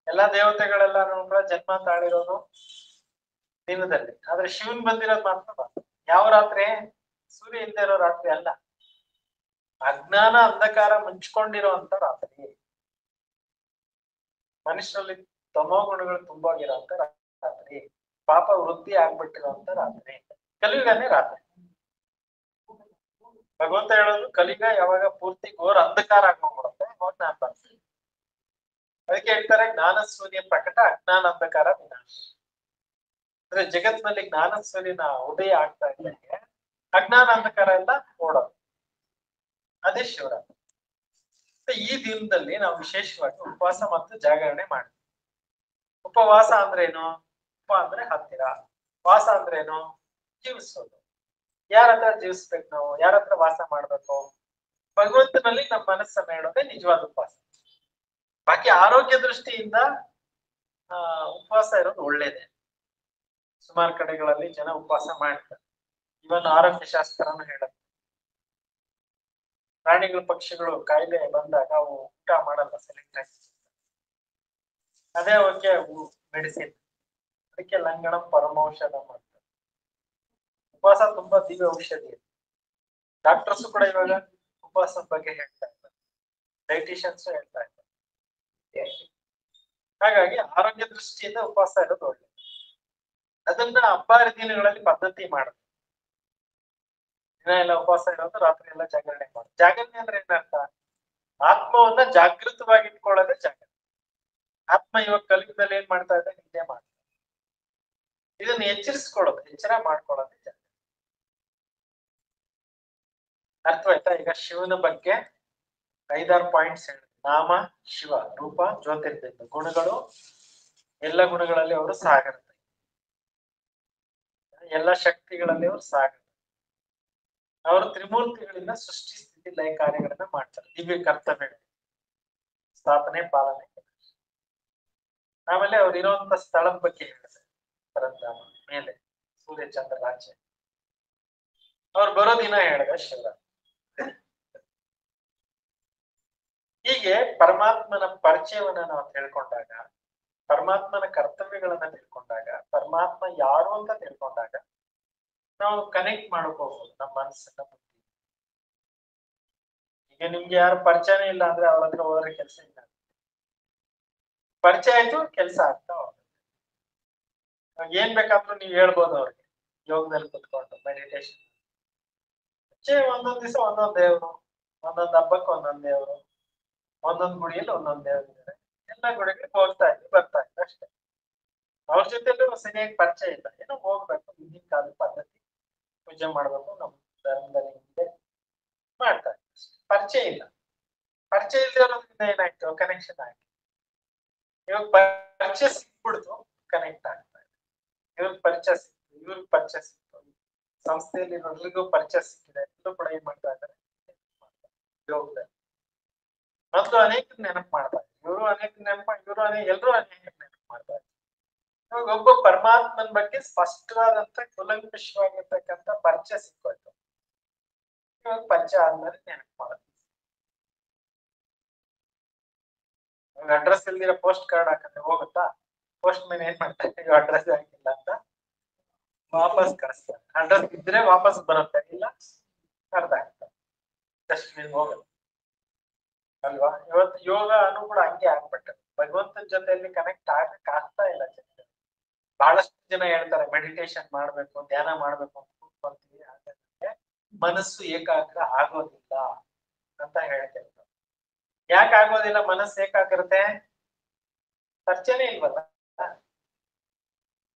ಎಲ್ಲಾ ದೇವತೆಗಳೆಲ್ಲ ಕೂಡ ಜನ್ಮ ತಾಳಿರೋದು ದಿನದಲ್ಲಿ. ಆದ್ರೆ ಶಿವನ್ ಬಂದಿರೋದು ಮಾತ್ರ ಯಾವ ರಾತ್ರಿ? ಸೂರ್ಯ ಇಲ್ಲದೆ ಇರೋ ರಾತ್ರಿ ಅಲ್ಲ, ಅಜ್ಞಾನ ಅಂಧಕಾರ ಮುಂಚ್ಕೊಂಡಿರುವಂತ ರಾತ್ರಿ. ಮನುಷ್ಯರಲ್ಲಿ ತಮೋ ಗುಣಗಳು ತುಂಬೋಗಿರೋಂತ ರಾತ್ರಿ, ಪಾಪ ವೃದ್ಧಿ ಆಗ್ಬಿಟ್ಟಿರುವಂತ ರಾತ್ರಿ, ಕಲಿಯುಗನೇ ರಾತ್ರಿ. ಭಗವಂತ ಹೇಳೋದು ಕಲಿಯುಗ ಯಾವಾಗ ಪೂರ್ತಿ ಘೋರ ಅಂಧಕಾರ ಆಗೋಗ್ಬಿಡುತ್ತೆ ಅವಾಗ ನಾನ್ ಬರ್ತೀನಿ. ಅದಕ್ಕೆ ಹೇಳ್ತಾರೆ ಜ್ಞಾನ ಸೂರ್ಯ ಪ್ರಕಟ, ಅಜ್ಞಾನ ಅಂಧಕಾರ ವಿನಾಶ. ಅಂದ್ರೆ ಜಗತ್ನಲ್ಲಿ ಜ್ಞಾನ ಸೂರ್ಯನ ಉದಯ ಆಗ್ತಾ ಇದ್ದಂಗೆ ಅಜ್ಞಾನ ಅಂಧಕಾರ ಎಲ್ಲ ಓಡೋದು. ಅದೇ ಶಿವರಾತ್ರಿ. ಈ ದಿನದಲ್ಲಿ ನಾವು ವಿಶೇಷವಾಗಿ ಉಪವಾಸ ಮತ್ತು ಜಾಗರಣೆ ಮಾಡ್ತೀವಿ. ಉಪವಾಸ ಅಂದ್ರೇನು? ಉಪ ಅಂದ್ರೆ ಹತ್ತಿರ, ವಾಸ ಅಂದ್ರೇನು? ಜೀವಿಸೋದು. ಯಾರ ಹತ್ರ ಜೀವಿಸ್ಬೇಕು ನಾವು? ಯಾರ ಹತ್ರ ವಾಸ ಮಾಡ್ಬೇಕು? ಭಗವಂತನಲ್ಲಿ ನಮ್ಮ ಮನಸ್ಸನ್ನ ಹೇಳೋದೇ ನಿಜವಾದ ಉಪವಾಸ. ಬಾಕಿ ಆರೋಗ್ಯ ದೃಷ್ಟಿಯಿಂದ ಉಪವಾಸ ಇರೋದು ಒಳ್ಳೇದೇ. ಸುಮಾರು ಕಡೆಗಳಲ್ಲಿ ಜನ ಉಪವಾಸ ಮಾಡ್ತಾರೆ. ಇವನ್ ಆರೋಗ್ಯ ಶಾಸ್ತ್ರನ ಹೇಳುತ್ತೆ, ಪ್ರಾಣಿಗಳು ಪಕ್ಷಿಗಳು ಕಾಯಿಲೆ ಬಂದಾಗ ಅವು ಊಟ ಮಾಡಲ್ಲ, ಸೆಲೆಕ್ಟ್ ಆಗಿ. ಅದೇ ಅವಕ್ಕೆ ಮೆಡಿಸಿನ್. ಅದಕ್ಕೆ ಲಂಗಣಂ ಪರಮೌಷಧ ಮಾಡ್ತಾರೆ. ಉಪವಾಸ ತುಂಬಾ ದಿವ್ಯ ಔಷಧಿ ಇದೆ. ಡಾಕ್ಟರ್ಸ್ ಕೂಡ ಇವಾಗ ಉಪವಾಸದ ಬಗ್ಗೆ ಹೇಳ್ತಾ ಇದ್ದಾರೆ, ಡೈಟಿಷಿಯನ್ಸ್ ಹೇಳ್ತಾ ಇದ್ದಾರೆ. ಹಾಗಾಗಿ ಆರೋಗ್ಯ ದೃಷ್ಟಿಯಿಂದ ಉಪವಾಸ ಇರೋದು ಒಳ್ಳೆ. ಅದನ್ನ ಹಬ್ಬ ಹರಿದಿನಗಳಲ್ಲಿ ಪದ್ಧತಿ ಮಾಡುದು. ದಿನ ಎಲ್ಲ ಉಪವಾಸ ಇರೋದು, ರಾತ್ರಿ ಎಲ್ಲ ಜಾಗರಣೆ ಮಾಡೋದು. ಜಾಗರಣೆ ಅಂದ್ರೆ ಏನರ್ಥ? ಆತ್ಮವನ್ನ ಜಾಗೃತವಾಗಿ ಇಟ್ಕೊಳ್ಳೋದೇ ಜಾಗರಣೆ. ಆತ್ಮ ಇವಾಗ ಕಲಿಯುಗದಲ್ಲಿ ಏನ್ ಮಾಡ್ತಾ ಇದೆ? ನಿದ್ದೆ ಮಾಡ್ತಾ. ಇದನ್ನ ಎಚ್ಚರಿಸ್ಕೊಳ್ಳೋದು, ಎಚ್ಚರ ಮಾಡ್ಕೊಳ್ಳೋದೇ ಜಾಗರಣೆ. ಅರ್ಥವಾಯ್ತಾ? ಈಗ ಶಿವನ ಬಗ್ಗೆ 5-6 ಪಾಯಿಂಟ್ಸ್ ಹೇಳಿದೆ. ನಾಮ ಶಿವ, ರೂಪ ಜ್ಯೋತಿರ್ಬಿಂದು, ಗುಣಗಳು ಎಲ್ಲ ಗುಣಗಳಲ್ಲಿ ಅವರು ಸಾಗರ, ಎಲ್ಲ ಶಕ್ತಿಗಳಲ್ಲಿ ಅವರು ಸಾಗರ. ಅವರು ತ್ರಿಮೂರ್ತಿಗಳಿಂದ ಸೃಷ್ಟಿ ಸ್ಥಿತಿ ಲಯ ಕಾರ್ಯಗಳನ್ನ ಮಾಡ್ತಾರೆ. ದಿವ್ಯ ಕರ್ತವ್ಯ ಸ್ಥಾಪನೆ ಪಾಲನೆ. ಆಮೇಲೆ ಅವ್ರು ಇರುವಂತ ಸ್ಥಳದ ಬಗ್ಗೆ ಹೇಳಿದೆ, ಪರಂಧಾಮ ಮೇಲೆ ಸೂರ್ಯ ಚಂದ್ರ ರಾಜ್ಯ. ಅವ್ರು ಬರೋ ದಿನ ಹೇಳಿದ ಶಿವರಾತ್ರಿ. ಹೀಗೆ ಪರಮಾತ್ಮನ ಪರಿಚಯವನ್ನ ನಾವು ತಿಳ್ಕೊಂಡಾಗ, ಪರಮಾತ್ಮನ ಕರ್ತವ್ಯಗಳನ್ನ ತಿಳ್ಕೊಂಡಾಗ, ಪರಮಾತ್ಮ ಯಾರು ಅಂತ ತಿಳ್ಕೊಂಡಾಗ ನಾವು ಕನೆಕ್ಟ್ ಮಾಡ್ಕೋಬಹುದು ನಮ್ಮ ಮನಸ್ಸನ್ನ, ಬುದ್ಧಿ. ಈಗ ನಿಮ್ಗೆ ಯಾರು ಪರಿಚಯನೇ ಇಲ್ಲ ಅಂದ್ರೆ ಅವ್ರ ಹತ್ರ ಹೋದ್ರೆ ಕೆಲಸ ಇಲ್ಲ. ಪರಿಚಯ ಆಯ್ತು, ಕೆಲಸ ಆಗ್ತಾ ಹೋಗುತ್ತೆ. ಏನ್ ಬೇಕಾದ್ರೂ ನೀವ್ ಹೇಳ್ಬೋದು ಅವ್ರಿಗೆ, ಯೋಗದಲ್ಲಿ ಕುತ್ಕೊಂಡು ಮೆಡಿಟೇಷನ್. ಒಂದೊಂದ್ ದಿವಸ ಒಂದೊಂದ್ ದೇವ್ರು, ಒಂದೊಂದ್ ಹಬ್ಬಕ್ಕೆ ಒಂದೊಂದ್ ದೇವ್ರು, ಒಂದೊಂದ್ ಗುಡಿಯಲ್ಲಿ ಒಂದೊಂದ್ ದೇವ್ರು ಇದ್ದಾರೆ. ಎಲ್ಲ ಗುಡಿಗಳಿಗೆ ಹೋಗ್ತಾ ಇದ್ವಿ, ಬರ್ತಾ ಇದ್ವಿ ಅಷ್ಟೇ. ಅವ್ರ ಜೊತೆಲೂ ಸರಿಯಾಗಿ ಪರಿಚಯ ಇಲ್ಲ. ಏನೋ ಹೋಗ್ಬೇಕು, ಹಿಂದಿನ ಕಾಲದ ಪದ್ಧತಿ, ಪೂಜೆ ಮಾಡ್ಬೇಕು, ನಮ್ ಧರ್ಮದಲ್ಲಿ ಹಿಂದೆ ಮಾಡ್ತಾ ಇದ್ವಿ. ಪರಿಚಯ ಇಲ್ಲ. ಪರಿಚಯ ಇಲ್ಲದೆ ಇರೋದ್ರಿಂದ ಏನಾಯ್ತು, ಕನೆಕ್ಷನ್ ಆಯ್ತು. ಇವಾಗ ಪರಿಚಯ ಸಿಕ್ಬಿಡ್ತು, ಕನೆಕ್ಟ್ ಆಗ್ತಾ ಇದೆ. ಇವ್ರಿಗೆ ಪರಿಚಯ ಸಿಕ್ತು, ಇವ್ರಿಗೆ ಪರಿಚಯ ಸಿಕ್ತು, ಸಂಸ್ಥೆಯಲ್ಲಿ ಎಲ್ರಿಗೂ ಪರಿಚಯ ಸಿಕ್ಕಿದೆ, ಎಲ್ಲರೂ ಕೂಡ ಏನ್ ಮಾಡ್ತಾ ಇದ್ದಾರೆ, ಯೋಗದಲ್ಲಿ. ಮೊದಲು ಅನೇಕ ನೆನಪು ಮಾಡ್ತಾ ಇದ್ರು, ಇವರು ಅನೇಕ ನೆನಪು, ಇವರು ಎಲ್ಲರೂ ಅನೇಕ ನೆನಪು ಮಾಡ್ತಾ ಇದ್ರು. ಇವಾಗ ಒಬ್ಬ ಪರಮಾತ್ಮನ ಬಗ್ಗೆ ಸ್ಪಷ್ಟವಾದಂತ ಕುಲಂಕುಷವಾಗಿರ್ತಕ್ಕಂಥ ಪರಿಚಯ ಸಿಕ್ಕೋಯ್ತು. ಇವಾಗ ಪರಿಚಯ ಆದ್ಮೇಲೆ ನೆನಪು ಮಾಡೋದು. ಅಡ್ರೆಸ್ ಇಲ್ದಿರ ಪೋಸ್ಟ್ ಕಾರ್ಡ್ ಹಾಕಂದ್ರೆ ಹೋಗುತ್ತಾ? ಪೋಸ್ಟ್ ಮ್ಯಾನ್ ಏನ್ ಮಾಡ್ತಾರೆ, ಅಡ್ರೆಸ್ ಹಾಕಿಲ್ಲ ಅಂತ ವಾಪಸ್ ಕಳಿಸ್ತಾರೆ. ಅಡ್ರೆಸ್ ಇದ್ರೆ ವಾಪಸ್ ಬರುತ್ತೆ, ಇಲ್ಲ ಅರ್ಧ ಆಗ್ತದೆ, ಡಸ್ಟ್ಬಿನ್ ಹೋಗುತ್ತೆ ಅಲ್ವಾ? ಇವತ್ತು ಯೋಗ ಕೂಡ ಹಂಗೆ ಆಗ್ಬಿಟ್ಟೆ. ಭಗವಂತನ ಜೊತೆಯಲ್ಲಿ ಕನೆಕ್ಟ್ ಆಗಕ್ ಆಗ್ತಾ ಇಲ್ಲ ಜನ. ಬಹಳಷ್ಟು ಜನ ಹೇಳ್ತಾರೆ ಮೆಡಿಟೇಷನ್ ಮಾಡ್ಬೇಕು, ಧ್ಯಾನ ಮಾಡ್ಬೇಕು ಅಂತ ಕೂತ್ಕೊಂತೀವಿ, ಹಾಗಾದ್ರೆ ಮನಸ್ಸು ಏಕಾಗ್ರ ಆಗೋದಿಲ್ಲ ಅಂತ ಹೇಳ್ತಿರ್ತಾರೆ. ಯಾಕೆ ಆಗೋದಿಲ್ಲ ಮನಸ್ಸು ಏಕಾಗ್ರತೆ? ಪರಿಚಯನೇ ಇಲ್ವಲ್ಲ.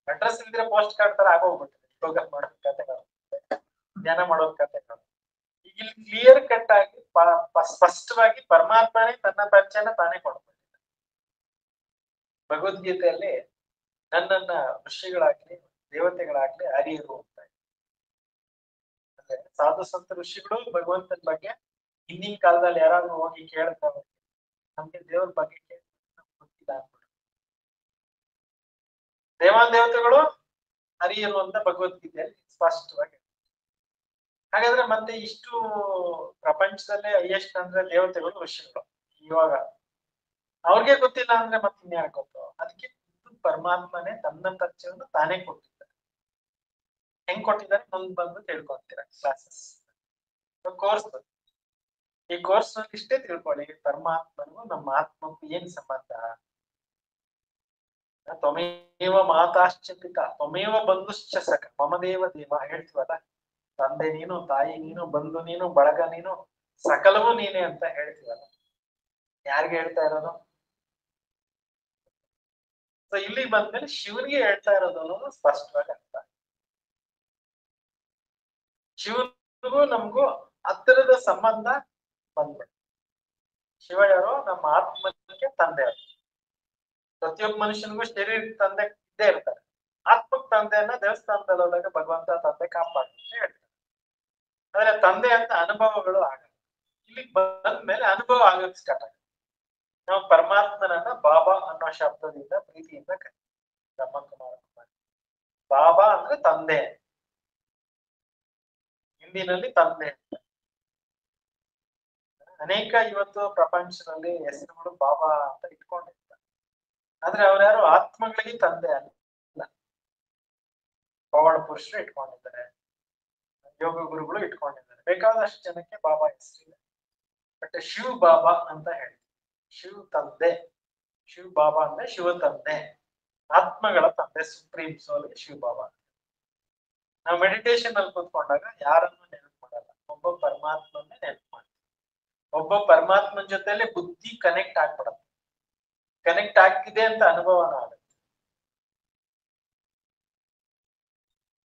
ಅಡ್ರೆಸ್ ಇಲ್ದಿರ ಪೋಸ್ಟ್ ಕಾರ್ಡ್ ತರ ಆಗೋಗ್ಬಿಟ್ಟಿದೆ ಯೋಗ ಮಾಡೋದ್ ಕಥೆಗಳು, ಧ್ಯಾನ ಮಾಡೋದ್ ಕಥೆಗಳು. ಈಗ ಇಲ್ಲಿ ಕ್ಲಿಯರ್ ಕಟ್ ಆಗಿ ಸ್ಪಷ್ಟವಾಗಿ ಪರಮಾತ್ಮನೇ ತನ್ನ ಪರಿಚಯನ ತಾನೇ ಕೊಡ್ತಿದ್ದ. ಭಗವದ್ಗೀತೆಯಲ್ಲಿ ನನ್ನನ್ನ ಋಷಿಗಳಾಗ್ಲಿ ದೇವತೆಗಳಾಗ್ಲಿ ಅರಿಯರು ಅಂತ. ಅಂದ್ರೆ ಸಾಧು ಸಂತ ಋಷಿಗಳು ಭಗವಂತನ ಬಗ್ಗೆ ಹಿಂದಿನ ಕಾಲದಲ್ಲಿ ಯಾರಾದ್ರೂ ಹೋಗಿ ಕೇಳಿದ್ರೆ ನಮ್ಗೆ ದೇವ್ರ ಬಗ್ಗೆ ಗೊತ್ತಿಲ್ಲ ಅನ್ಬಿಟ್ಟು, ದೇವಾದೇವತೆಗಳು ಅರಿಯರು ಅಂತ ಭಗವದ್ಗೀತೆಯಲ್ಲಿ ಸ್ಪಷ್ಟವಾಗಿ. ಹಾಗಾದ್ರೆ ಮತ್ತೆ ಇಷ್ಟು ಪ್ರಪಂಚದಲ್ಲೇ ಹೈಯೆಸ್ಟ್ ಅಂದ್ರೆ ದೇವತೆಗಳು ಋಷಿಗಳು. ಇವಾಗ ಅವ್ರಿಗೆ ಗೊತ್ತಿಲ್ಲ ಅಂದ್ರೆ ಮತ್ತೆ ಇನ್ಯಾರು ಗೊತ್ತು? ಅದಕ್ಕೆ ಪರಮಾತ್ಮನೇ ತನ್ನ ಪರಿಚಯವನ್ನು ತಾನೇ ಕೊಟ್ಟಿದ್ದಾರೆ. ಹೆಂಗ್ ಕೊಟ್ಟಿದ್ದಾರೆ ಮುಂದ್ ಬಂದು ತಿಳ್ಕೊಂತೀರ ಕ್ಲಾಸಸ್ ಕೋರ್ಸ್. ಈ ಕೋರ್ಸ್ ನಲ್ಲಿ ಇಷ್ಟೇ ತಿಳ್ಕೊಳ್ಳಿ, ಪರಮಾತ್ಮನಿಗೂ ನಮ್ಮ ಆತ್ಮಕ್ಕೂ ಏನ್ ಸಂಬಂಧ. ತ್ವಮೇವ ಮಾತಾಶ್ಚ ಪಿತಾ ತ್ವಮೇವ ಬಂಧುಶ್ಚ ಸಖ ಮಮದೇವ ದೇವ ಹೇಳ್ತೀವಲ್ಲ. ತಂದೆ ನೀನು, ತಾಯಿ ನೀನು, ಬಂಧು ನೀನು, ಬಳಗ ನೀನು, ಸಕಲವೂ ನೀನೆ ಅಂತ ಹೇಳ್ತೀವಲ್ಲ. ಯಾರಿಗೆ ಹೇಳ್ತಾ ಇರೋದು? ಸೊ ಇಲ್ಲಿ ಬಂದ್ಮೇಲೆ ಶಿವನಿಗೆ ಹೇಳ್ತಾ ಇರೋದು ಅನ್ನೋದು ಸ್ಪಷ್ಟವಾಗಿ ಅರ್ಥ. ಶಿವನಿಗೂ ನಮಗೂ ಹತ್ತಿರದ ಸಂಬಂಧ ಬಂದ್ಬಿಟ್ಟು, ಶಿವ ಯಾರೋ ನಮ್ಮ ಆತ್ಮಕ್ಕೆ ತಂದೆ. ಪ್ರತಿಯೊಬ್ಬ ಮನುಷ್ಯನಿಗೂ ಶರೀರ ತಂದೆ ಇದ್ದೇ ಇರ್ತಾರೆ. ಆತ್ಮಕ್ ತಂದೆಯನ್ನ ದೇವಸ್ಥಾನದಲ್ಲಿ ಹೋದಾಗ ಭಗವಂತ ತಂದೆ ಕಾಪಾಡ್ತಾರೆ ಅಂತ ಹೇಳ್ತಾರೆ. ಆದ್ರೆ ತಂದೆ ಅಂತ ಅನುಭವಗಳು ಆಗಲ್ಲ. ಇಲ್ಲಿ ಬಂದ್ಮೇಲೆ ಅನುಭವ ಆಗಕ್ ಸ್ಟಾರ್ಟ್ ಆಗುತ್ತೆ. ನಾವು ಪರಮಾತ್ಮನನ್ನ ಬಾಬಾ ಅನ್ನೋ ಶಬ್ದದಿಂದ ಪ್ರೀತಿಯಿಂದ ಬ್ರಹ್ಮಕುಮಾರ ಬಾಬಾ ಅಂದ್ರೆ ತಂದೆ, ಹಿಂದಿನಲ್ಲಿ ತಂದೆ. ಅನೇಕ ಇವತ್ತು ಪ್ರಪಂಚದಲ್ಲಿ ಹೆಸರುಗಳು ಬಾಬಾ ಅಂತ ಇಟ್ಕೊಂಡಿರ್ತಾರೆ, ಆದ್ರೆ ಅವ್ರ್ಯಾರು ಆತ್ಮಗಳಿಗೆ ತಂದೆ ಅಲ್ಲ. ಪವಾಡ ಪುರುಷರು ಇಟ್ಕೊಂಡಿದ್ದಾರೆ, ಯೋಗ ಗುರುಗಳು ಇಟ್ಕೊಂಡಿದ್ದಾರೆ, ಬೇಕಾದಷ್ಟು ಜನಕ್ಕೆ ಬಾಬಾ ಹೆಸರಿದೆ. ಬಟ್ ಶಿವ್ ಬಾಬಾ ಅಂತ ಹೇಳಿ, ಶಿವ್ ತಂದೆ, ಶಿವ್ ಬಾಬಾ ಅಂದ್ರೆ ಶಿವ ತಂದೆ, ಆತ್ಮಗಳ ತಂದೆ, ಸುಪ್ರೀಂ ಸೋಲ್ ಶಿವ್ ಬಾಬಾ. ನಾವು ಮೆಡಿಟೇಷನ್ ಅಲ್ಲಿ ಕೂತ್ಕೊಂಡಾಗ ಯಾರನ್ನು ನೆನಪು ಮಾಡಲ್ಲ, ಒಬ್ಬ ಪರಮಾತ್ಮನ್ನೇ ನೆನಪು ಮಾಡ್ತೀವಿ. ಒಬ್ಬ ಪರಮಾತ್ಮನ ಜೊತೆಲಿ ಬುದ್ಧಿ ಕನೆಕ್ಟ್ ಆಗ್ಬಿಡತ್ತೆ, ಕನೆಕ್ಟ್ ಆಗ್ತಿದೆ ಅಂತ ಅನುಭವನ ಆಗುತ್ತೆ.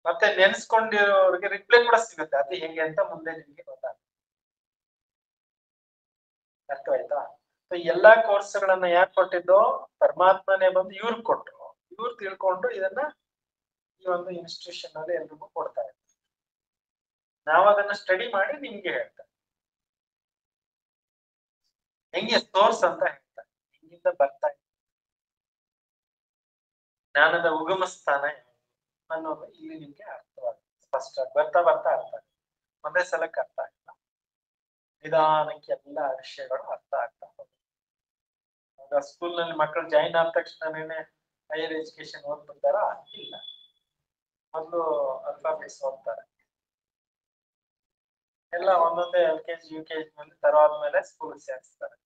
ಮತ್ತೆ ನೆನ್ಸ್ಕೊಂಡಿರೋರಿಗೆ ರಿಪ್ಲೈ ಕೂಡ ಸಿಗುತ್ತೆ, ಅದು ಹೇಗೆ ಅಂತ ಮುಂದೆ ನಿಮ್ಗೆ ಗೊತ್ತಾಗುತ್ತೆ. ಅರ್ಥವಾಯ್ತಾ? ಎಲ್ಲಾ ಕೋರ್ಸ್ಗಳನ್ನ ಯಾಕೆ ಕೊಟ್ಟಿದ್ದು? ಪರಮಾತ್ಮನೇ ಬಂದು ಇವ್ರಿಗೆ ಕೊಟ್ರು. ಇವ್ರು ತಿಳ್ಕೊಂಡು ಇದನ್ನ ಈ ಒಂದು ಇನ್ಸ್ಟಿಟ್ಯೂಷನ್ ಅಲ್ಲಿ ಎಲ್ರಿಗೂ ಕೊಡ್ತಾ ಇದ್ದಾರೆ. ನಾವು ಅದನ್ನ ಸ್ಟಡಿ ಮಾಡಿ ನಿಮ್ಗೆ ಹೇಳ್ತಾರೆ ಹೆಂಗೆ ಸೋರ್ಸ್ ಅಂತ ಹೇಳ್ತಾರೆ, ಹಿಂಗಿಂದ ಬರ್ತಾ ಇದೆ ಜ್ಞಾನದ ಉಗಮ ಸ್ಥಾನ ಅನ್ನೋದು ಇಲ್ಲಿ ನಿಮ್ಗೆ ಅರ್ಥವಾಗುತ್ತೆ. ಸ್ಪಷ್ಟ ಬರ್ತಾ ಬರ್ತಾ ಅರ್ಥ ಆಗುತ್ತೆ, ಒಂದೇ ಸಲಕ್ಕೆ ಅರ್ಥ ಆಗಿಲ್ಲ, ನಿಧಾನಕ್ಕೆ ಎಲ್ಲ ವಿಷಯಗಳು ಅರ್ಥ ಆಗ್ತಾ ಹೋಗುತ್ತೆ. ಸ್ಕೂಲ್ ನಲ್ಲಿ ಮಕ್ಕಳು ಜಾಯಿನ್ ಆದ ತಕ್ಷಣನೇ ಹೈಯರ್ ಎಜುಕೇಶನ್ ಓದ್ಬಿಡ್ತಾರ? ಇಲ್ಲ, ಮೊದಲು ಅಲ್ಫಾಬೆಟ್ಸ್ ಓದ್ತಾರೆ ಎಲ್ಲ, ಒಂದೊಂದೇ LKG UKG ನಲ್ಲಿ ತರವಾದ್ಮೇಲೆ ಸ್ಕೂಲ್ ಸೇರಿಸ್ತಾರೆ.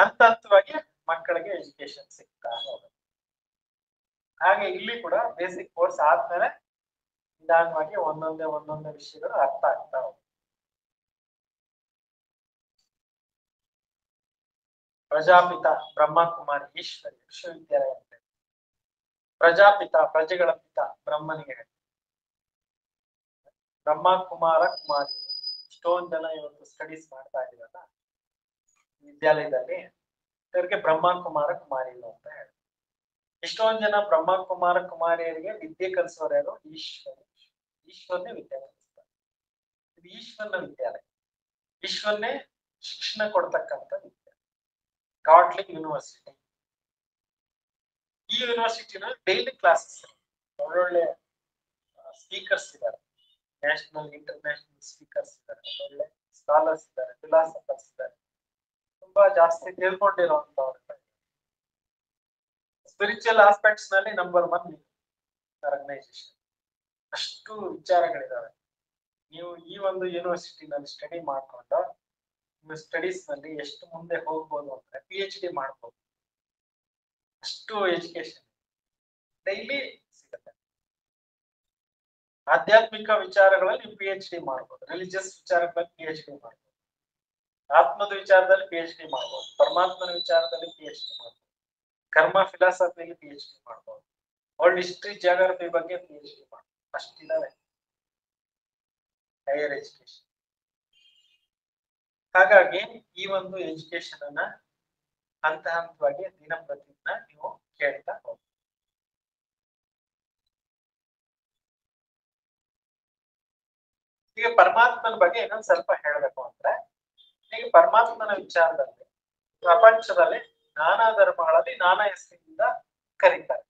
ಹಂತ ಹಂತವಾಗಿ ಮಕ್ಕಳಿಗೆ ಎಜುಕೇಶನ್ ಸಿಗ್ತಾ ಹೋಗುತ್ತೆ. ಹಾಗೆ ಇಲ್ಲಿ ಕೂಡ ಬೇಸಿಕ್ ಕೋರ್ಸ್ ಆದ್ಮೇಲೆ ನಿಧಾನವಾಗಿ ಒಂದೊಂದೇ ವಿಷಯಗಳು ಅರ್ಥ ಆಗ್ತಾ ಹೋಗುತ್ತೆ. ಪ್ರಜಾಪಿತ ಬ್ರಹ್ಮಕುಮಾರಿ ಈಶ್ವರಿ ವಿಶ್ವವಿದ್ಯಾಲಯ ಅಂತ. ಪ್ರಜಾಪಿತ ಪ್ರಜೆಗಳ ಪಿತ ಬ್ರಹ್ಮನಿಗೆ, ಬ್ರಹ್ಮಕುಮಾರ ಕುಮಾರಿ ಎಷ್ಟೊಂದ್ ಜನ ಇವತ್ತು ಸ್ಟಡೀಸ್ ಮಾಡ್ತಾ ಇದ್ದೀರಲ್ಲ ವಿದ್ಯಾಲಯದಲ್ಲಿ, ಇವರಿಗೆ ಬ್ರಹ್ಮಕುಮಾರ ಕುಮಾರಿಗಳು ಅಂತ ಹೇಳಿ. ಎಷ್ಟೊಂದ್ ಜನ ಬ್ರಹ್ಮಕುಮಾರ ಕುಮಾರಿಯರಿಗೆ ವಿದ್ಯೆ ಕಲಿಸೋರು ಯಾರು? ಈಶ್ವರನೇ ವಿದ್ಯೆ ಕಲಿಸ್ತಾರೆ. ಇದು ಈಶ್ವರನ ವಿದ್ಯಾಲಯ, ಈಶ್ವರನೇ ಶಿಕ್ಷಣ ಕೊಡ್ತಕ್ಕಂಥ ವಿದ್ಯಾಲಯ, ಗಾಡ್ಲಿ ಯೂನಿವರ್ಸಿಟಿ. ಈ ಯೂನಿವರ್ಸಿಟಿನಲ್ಲಿ ಡೈಲಿ ಕ್ಲಾಸಸ್, ಒಳ್ಳೊಳ್ಳೆ ಸ್ಪೀಕರ್ಸ್ ಇದ್ದಾರೆ, ನ್ಯಾಷನಲ್ ಇಂಟರ್ನ್ಯಾಷನಲ್ ಸ್ಪೀಕರ್ಸ್ ಇದ್ದಾರೆ, ಒಳ್ಳೆ ಸ್ಕಾಲರ್ಸ್ ಇದ್ದಾರೆ, ಫಿಲಾಸಫರ್ಸ್ ಇದ್ದಾರೆ, ತುಂಬಾ ಜಾಸ್ತಿ ತಿಳ್ಕೊಂಡಿರುವಂತವ್ರು. ಸ್ಪಿರಿಚುವಲ್ ಆಸ್ಪೆಕ್ಟ್ಸ್ ನಲ್ಲಿ ನಂಬರ್ 1 ಆರ್ಗನೈಸೇಷನ್. ಅಷ್ಟು ವಿಚಾರಗಳಿದಾವೆ. ನೀವು ಈ ಒಂದು ಯೂನಿವರ್ಸಿಟಿನಲ್ಲಿ ಸ್ಟಡಿ ಮಾಡ್ಕೊಂಡು ನಿಮ್ಮ ಸ್ಟಡೀಸ್ ನಲ್ಲಿ ಎಷ್ಟು ಮುಂದೆ ಹೋಗ್ಬೋದು ಅಂದ್ರೆ PhD ಮಾಡ್ಬೋದು. ಅಷ್ಟು ಎಜುಕೇಶನ್ ಡೈಲಿ ಸಿಗುತ್ತೆ. ಆಧ್ಯಾತ್ಮಿಕ ವಿಚಾರಗಳಲ್ಲಿ ನೀವು PhD ಮಾಡ್ಬೋದು, ರಿಲಿಜಿಯಸ್ ವಿಚಾರಗಳಲ್ಲಿ PhD ಮಾಡ್ಬೋದು, ಆತ್ಮದ ವಿಚಾರದಲ್ಲಿ PhD ಮಾಡ್ಬೋದು, ಪರಮಾತ್ಮನ ವಿಚಾರದಲ್ಲಿ PhD ಮಾಡ್ಬೋದು, ಕರ್ಮ ಫಿಲಾಸಫಿಯಲ್ಲಿ PhD ಮಾಡ್ಬೋದು, ವರ್ಲ್ಡ್ ಹಿಸ್ಟ್ರಿ ಜಾಗ್ರಫಿ ಬಗ್ಗೆ PhD ಮಾಡ್ಬೋದು. ಅಷ್ಟಿದಾವೆ ಹೈಯರ್ ಎಜುಕೇಶನ್. ಹಾಗಾಗಿ ಈ ಒಂದು ಎಜುಕೇಶನ್ ಅನ್ನ ಹಂತ ಹಂತವಾಗಿ ದಿನಪ್ರತಿದಿನ ನೀವು ಕೇಳ್ತಾ ಹೋಗಿ. ಈಗ ಪರಮಾತ್ಮನ ಬಗ್ಗೆ ಇನ್ನೊಂದ್ ಸ್ವಲ್ಪ ಹೇಳ್ಬೇಕು ಅಂದ್ರೆ, ಈಗ ಪರಮಾತ್ಮನ ವಿಚಾರದಲ್ಲಿ ಪ್ರಪಂಚದಲ್ಲಿ ನಾನಾ ಧರ್ಮಗಳಲ್ಲಿ ನಾನಾ ಹೆಸರಿನಿಂದ ಕರೀತಾರೆ.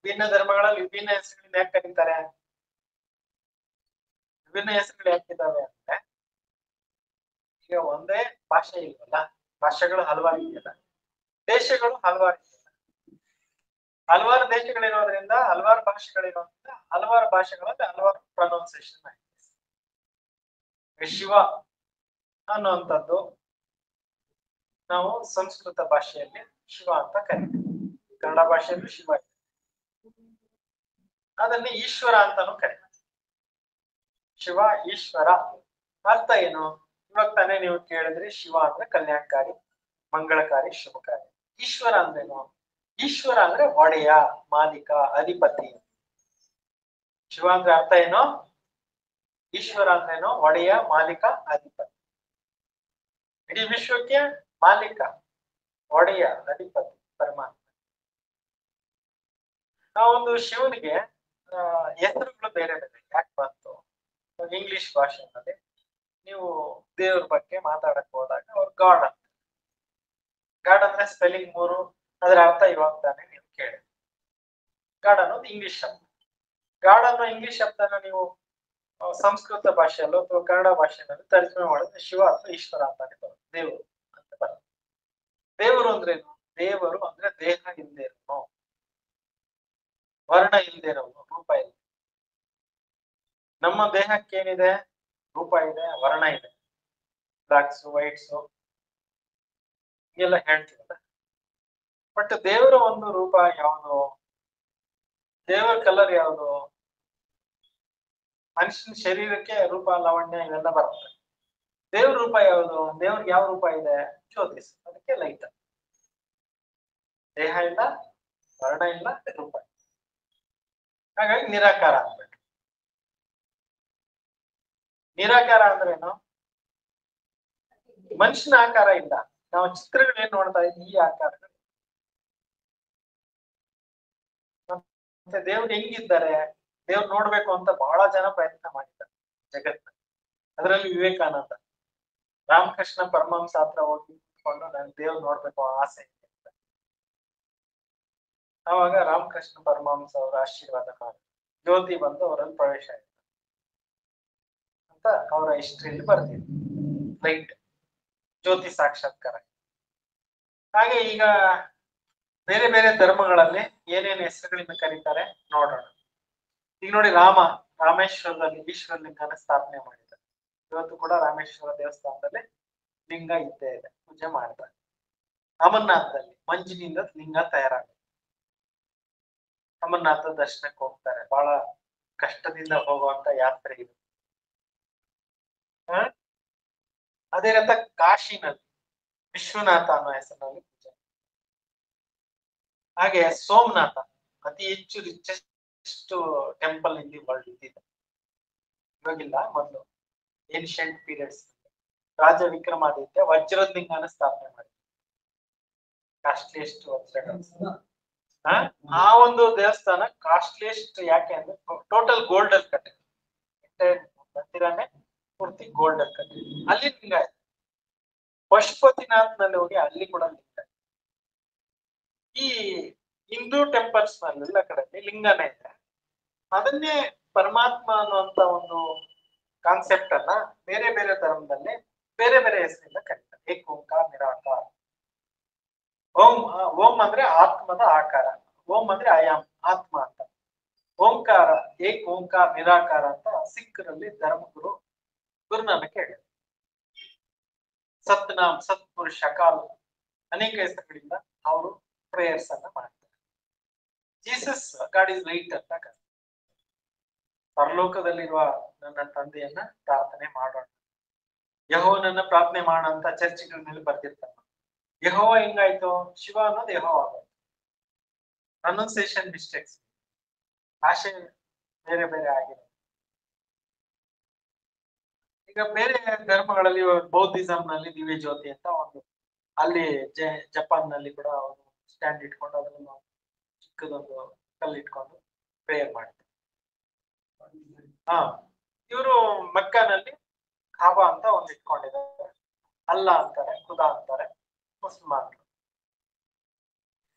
ವಿಭಿನ್ನ ಧರ್ಮಗಳಲ್ಲಿ ವಿಭಿನ್ನ ಹೆಸರುಗಳಿಂದ ಯಾಕೆ ಕರೀತಾರೆ? ವಿಭಿನ್ನ ಹೆಸರುಗಳು ಯಾಕಿದ್ದಾವೆ ಅಂದ್ರೆ, ಈಗ ಒಂದೇ ಭಾಷೆ ಇಲ್ವಲ್ಲ, ಭಾಷೆಗಳು ಹಲವಾರು ಇದೆಯಲ್ಲ, ದೇಶಗಳು ಹಲವಾರು ಇದೆಯಲ್ಲ, ಹಲವಾರು ದೇಶಗಳಿರೋದ್ರಿಂದ ಹಲವಾರು ಭಾಷೆಗಳಿರೋದ್ರಿಂದ ಹಲವಾರು ಭಾಷೆಗಳಲ್ಲಿ ಹಲವಾರು ಪ್ರೊನೌನ್ಸಿಯೇಷನ್ ಆಗಿದೆ. ಶಿವ ಅನ್ನುವಂಥದ್ದು ನಾವು ಸಂಸ್ಕೃತ ಭಾಷೆಯಲ್ಲಿ ಶಿವ ಅಂತ ಕರಿತೀವಿ, ಕನ್ನಡ ಭಾಷೆಯಲ್ಲೂ ಶಿವ ಇದೆ, ಅದನ್ನೇ ಈಶ್ವರ ಅಂತಾನು ಕರೀತೀವಿ. ಶಿವ ಈಶ್ವರ ಅರ್ಥ ಏನು? ಇವಾಗ ತಾನೇ ನೀವು ಕೇಳಿದ್ರಿ, ಶಿವ ಅಂದ್ರೆ ಕಲ್ಯಾಣಕಾರಿ, ಮಂಗಳಕಾರಿ, ಶುಭಕಾರಿ. ಈಶ್ವರ ಅಂದ್ರೇನು? ಈಶ್ವರ ಅಂದ್ರೆ ಒಡೆಯ, ಮಾಲೀಕ, ಅಧಿಪತಿ. ಶಿವ ಅಂದ್ರೆ ಅರ್ಥ ಏನು? ಈಶ್ವರ ಅಂದ್ರೇನು? ಒಡೆಯ, ಮಾಲೀಕ, ಅಧಿಪತಿ. ಇಡೀ ವಿಶ್ವಕ್ಕೆ ಮಾಲೀಕ, ಒಡೆಯ, ಅಧಿಪತಿ ಪರಮಾತ್ಮ. ಆ ಒಂದು ಶಿವನಿಗೆ ಹೆಸರುಗಳು ಬೇರೆ ಬೇರೆ ಯಾಕೆ ಬಂತು? ಇಂಗ್ಲಿಷ್ ಭಾಷೆನಲ್ಲಿ ನೀವು ದೇವ್ರ ಬಗ್ಗೆ ಮಾತಾಡಕ್ ಹೋದಾಗ ಅವ್ರು ಗಾಡ್ ಅಂತ. ಗಾಡ್ ಅಂದ್ರೆ ಸ್ಪೆಲ್ಲಿಂಗ್ 3, ಅದರ ಅರ್ಥ ಇವಾಗ ತಾನೆ ನೀವು ಕೇಳಿ. ಗಾಡ್ ಅನ್ನೋದು ಇಂಗ್ಲಿಷ್ ಶಬ್ದ. ಗಾಡ್ ಅನ್ನೋ ಇಂಗ್ಲಿಷ್ ಶಬ್ದನ ನೀವು ಸಂಸ್ಕೃತ ಭಾಷೆಯಲ್ಲೋ ಅಥವಾ ಕನ್ನಡ ಭಾಷೆಯಲ್ಲಿ ತರ್ಜಮೆ ಮಾಡಿದ್ರೆ ಶಿವ ಅಥವಾ ಈಶ್ವರ ಅಂತಾನೆ ಬರುತ್ತೆ, ದೇವರು ಅಂತ ಬರುತ್ತೆ. ದೇವರು ಅಂದ್ರೇನು? ದೇವರು ಅಂದ್ರೆ ದೇಹ ಇಲ್ಲದೆ ಇರೋನು, ವರ್ಣ ಇಲ್ಲದೆ ಇರೋನು, ರೂಪ ಇಲ್ಲ. ನಮ್ಮ ದೇಹಕ್ಕೆ ಏನಿದೆ? ರೂಪ ಇದೆ, ವರ್ಣ ಇದೆ, ಬ್ಲಾಕ್ಸ್, ವೈಟ್ಸ್ ಹೀಗೆಲ್ಲ ಹೇಳ್ತೀವಲ್ಲ. ಬಟ್ ದೇವರ ಒಂದು ರೂಪ ಯಾವುದು? ದೇವರ ಕಲರ್ ಯಾವುದು? ಮನುಷ್ಯನ ಶರೀರಕ್ಕೆ ರೂಪ, ಲಾವಣ್ಯ ಇವೆಲ್ಲ ಬರುತ್ತೆ. ದೇವ್ರ ರೂಪ ಯಾವುದು? ದೇವ್ರಿಗೆ ಯಾವ ರೂಪ ಇದೆ? ಜ್ಯೋತಿಷ್, ಅದಕ್ಕೆ ಲೈಟ್. ದೇಹ ಇಲ್ಲ, ವರ್ಣ ಇಲ್ಲ, ರೂಪ. ಹಾಗಾಗಿ ನಿರಾಕಾರ ಅಂದ್ಬಿಟ್ಟು. ನಿರಾಕಾರ ಅಂದ್ರೇನು? ಮನುಷ್ಯನ ಆಕಾರ ಇಲ್ಲ. ನಾವು ಚಿತ್ರಗಳು ಏನ್ ನೋಡ್ತಾ ಇದ್ವಿ, ಈ ಆಕಾರಗಳು. ಮತ್ತೆ ದೇವ್ರು ಹೆಂಗಿದ್ದಾರೆ, ದೇವ್ರು ನೋಡ್ಬೇಕು ಅಂತ ಬಹಳ ಜನ ಪ್ರಯತ್ನ ಮಾಡಿದ್ದಾರೆ ಜಗತ್ತ. ಅದರಲ್ಲಿ ವಿವೇಕಾನಂದ, ರಾಮಕೃಷ್ಣ ಪರಮಹಂಸ ಹತ್ರ ಹೋಗಿ ಕೂತ್ಕೊಂಡು ನನ್ ದೇವ್ರು ನೋಡ್ಬೇಕು ಆಸೆ ಇದೆ ಅಂತ. ಆವಾಗ ರಾಮಕೃಷ್ಣ ಪರಮಹಂಸ ಅವರ ಆಶೀರ್ವಾದ ಮಾಡಿ ಜ್ಯೋತಿ ಬಂದು ಅವರಲ್ಲಿ ಪ್ರವೇಶ ಆಯ್ತು ಅಂತ ಅವರ ಹಿಸ್ಟ್ರಿಯಲ್ಲಿ ಬರ್ತಿದೆ. ಲೈಟ್ ಜ್ಯೋತಿ ಸಾಕ್ಷಾತ್ಕಾರ. ಹಾಗೆ ಈಗ ಬೇರೆ ಬೇರೆ ಧರ್ಮಗಳಲ್ಲಿ ಏನೇನು ಹೆಸರುಗಳಿಂದ ಕರೀತಾರೆ ನೋಡೋಣ. ಈಗ ನೋಡಿ, ರಾಮೇಶ್ವರದಲ್ಲಿ ಈಶ್ವರ ಲಿಂಗನ ಸ್ಥಾಪನೆ ಮಾಡಿದ್ದಾರೆ. ಇವತ್ತು ಕೂಡ ರಾಮೇಶ್ವರ ದೇವಸ್ಥಾನದಲ್ಲಿ ಲಿಂಗ ಇದ್ದೇ ಇದೆ, ಪೂಜೆ ಮಾಡ್ತಾರೆ. ಅಮರನಾಥದಲ್ಲಿ ಮಂಜಿನಿಂದ ಲಿಂಗ ತಯಾರಾಗುತ್ತೆ. ಅಮರನಾಥ ದರ್ಶನಕ್ಕೆ ಹೋಗ್ತಾರೆ, ಬಹಳ ಕಷ್ಟದಿಂದ ಹೋಗುವಂತ ಯಾತ್ರೆ ಇದು. ಅದೇ ರೀತಿ ಕಾಶಿನಲ್ಲಿ ವಿಶ್ವನಾಥ ಅನ್ನೋ ಹೆಸರಿನಲ್ಲಿ ಪೂಜೆ. ಹಾಗೆ ಸೋಮನಾಥ ಅತಿ ಹೆಚ್ಚು richest temple in the world ಇದ್ದಿದೆ. ಇವಾಗಿಲ್ಲ, ಮೊದಲು ಏನ್ಷಿಯಂಟ್ ಪೀರಿಯಡ್ಸ್ ರಾಜ ವಿಕ್ರಮಾದಿತ್ಯ ವಜ್ರದ ಲಿಂಗನ ಸ್ಥಾಪನೆ ಮಾಡಿ ಕಾಸ್ಟ್ಲಿಯೆಸ್ಟ್ ವಜ್ರಗಳು. ಆ ಒಂದು ದೇವಸ್ಥಾನ ಕಾಸ್ಟ್ಲಿಯೆಸ್ಟ್ ಯಾಕೆ ಅಂದ್ರೆ ಟೋಟಲ್ ಗೋಲ್ಡ್ ಅಲ್ಲಿ ಕಟ್ಟಿದೆ. ಮಂದಿರನೇ ಪೂರ್ತಿ ಗೋಲ್ಡ್ ಅಲ್ಲಿ ಕಟ್ಟಿದೆ. ಅಲ್ಲಿ ಲಿಂಗ ಇದೆ. ಪಶುಪತಿನಾಥ್ ನಲ್ಲಿ ಹೋಗಿ ಅಲ್ಲಿ ಕೂಡ ಲಿಂಗ ಇದೆ. ಈ ಹಿಂದೂ ಟೆಂಪಲ್ಸ್ ನಲ್ಲೆಲ್ಲ ಕಡೆ ಲಿಂಗನೇ ಇದೆ. ಅದನ್ನೇ ಪರಮಾತ್ಮ ಅನ್ನುವಂತ ಒಂದು ಕಾನ್ಸೆಪ್ಟ್ ಅನ್ನ ಬೇರೆ ಬೇರೆ ಧರ್ಮದಲ್ಲಿ ಬೇರೆ ಬೇರೆ ಹೆಸರಿಂದ ಕರೀತಾರೆ. ಏಕ್ ಓಂಕಾರ, ನಿರಾಕಾರ. ಓಂ ಅಂದ್ರೆ ಆತ್ಮದ ಆಕಾರ, ಓಂ ಅಂದ್ರೆ ಅಯಾಮ್ ಆತ್ಮ ಅಂತ. ಓಂಕಾರ, ಏಕ್ ಓಂಕಾರ ನಿರಾಕಾರ ಅಂತ ಸಿಖ್ರಲ್ಲಿ ಧರ್ಮಗುರು ಗುರುನಾನಕ್ ಹೇಳಿದ್ರು. ಸತ್ನಾಮ್, ಸತ್ಪುರುಷ, ಕಾಲ್ ಅನೇಕ ಹೆಸರುಗಳಿಂದ ಅವರು ಪ್ರೇಯರ್ಸ್ ಅನ್ನ ಮಾಡ್ತಾರೆ. ಜೀಸಸ್ ಗಾಡ್ ಇಸ್ ಲೈಟ್ ಅಂತ ಕರೀತಾರೆ. ಪರಲೋಕದಲ್ಲಿರುವ ನನ್ನ ತಂದೆಯನ್ನ ಪ್ರಾರ್ಥನೆ ಮಾಡೋಣ, ಯೆಹೋವನನ್ನ ಪ್ರಾರ್ಥನೆ ಮಾಡೋಣ ಅಂತ ಚರ್ಚ್ಗಳ ಮೇಲೆ ಬರ್ದಿರ್ತಾನೆ. ಯೆಹೋವ ಹೆಂಗಾಯ್ತು? ಶಿವ ಅನ್ನೋದು ಯೆಹೋವ ಆಗೋಯ್ತು. ಪ್ರೊನೌನ್ಸಿಯೇಷನ್ ಮಿಸ್ಟೇಕ್ಸ್, ಭಾಷೆ ಬೇರೆ ಬೇರೆ ಆಗಿದೆ. ಈಗ ಬೇರೆ ಧರ್ಮಗಳಲ್ಲಿ ಬೌದ್ಧಿಸಂ ನಲ್ಲಿ ದಿವ್ಯ ಜ್ಯೋತಿ ಅಂತ ಒಂದು, ಅಲ್ಲಿ ಜಪಾನ್ ನಲ್ಲಿ ಕೂಡ ಒಂದು ಸ್ಟ್ಯಾಂಡ್ ಇಟ್ಕೊಂಡು ಅದನ್ನು ಚಿಕ್ಕದೊಂದು ಕಲ್ಲು ಇಟ್ಕೊಂಡು ಪ್ರೇಯರ್ ಮಾಡ್ತಾರೆ. ಇವರು ಮಕ್ಕಾನಲ್ಲಿ ಕಾಬಾ ಅಂತ ಒಂದು ಇಟ್ಕೊಂಡಿದ್ದಾರೆ. ಅಲ್ಲಾ ಅಂತಾರೆ, ಖುದಾ ಅಂತಾರೆ ಮುಸಲ್ಮಾನರು.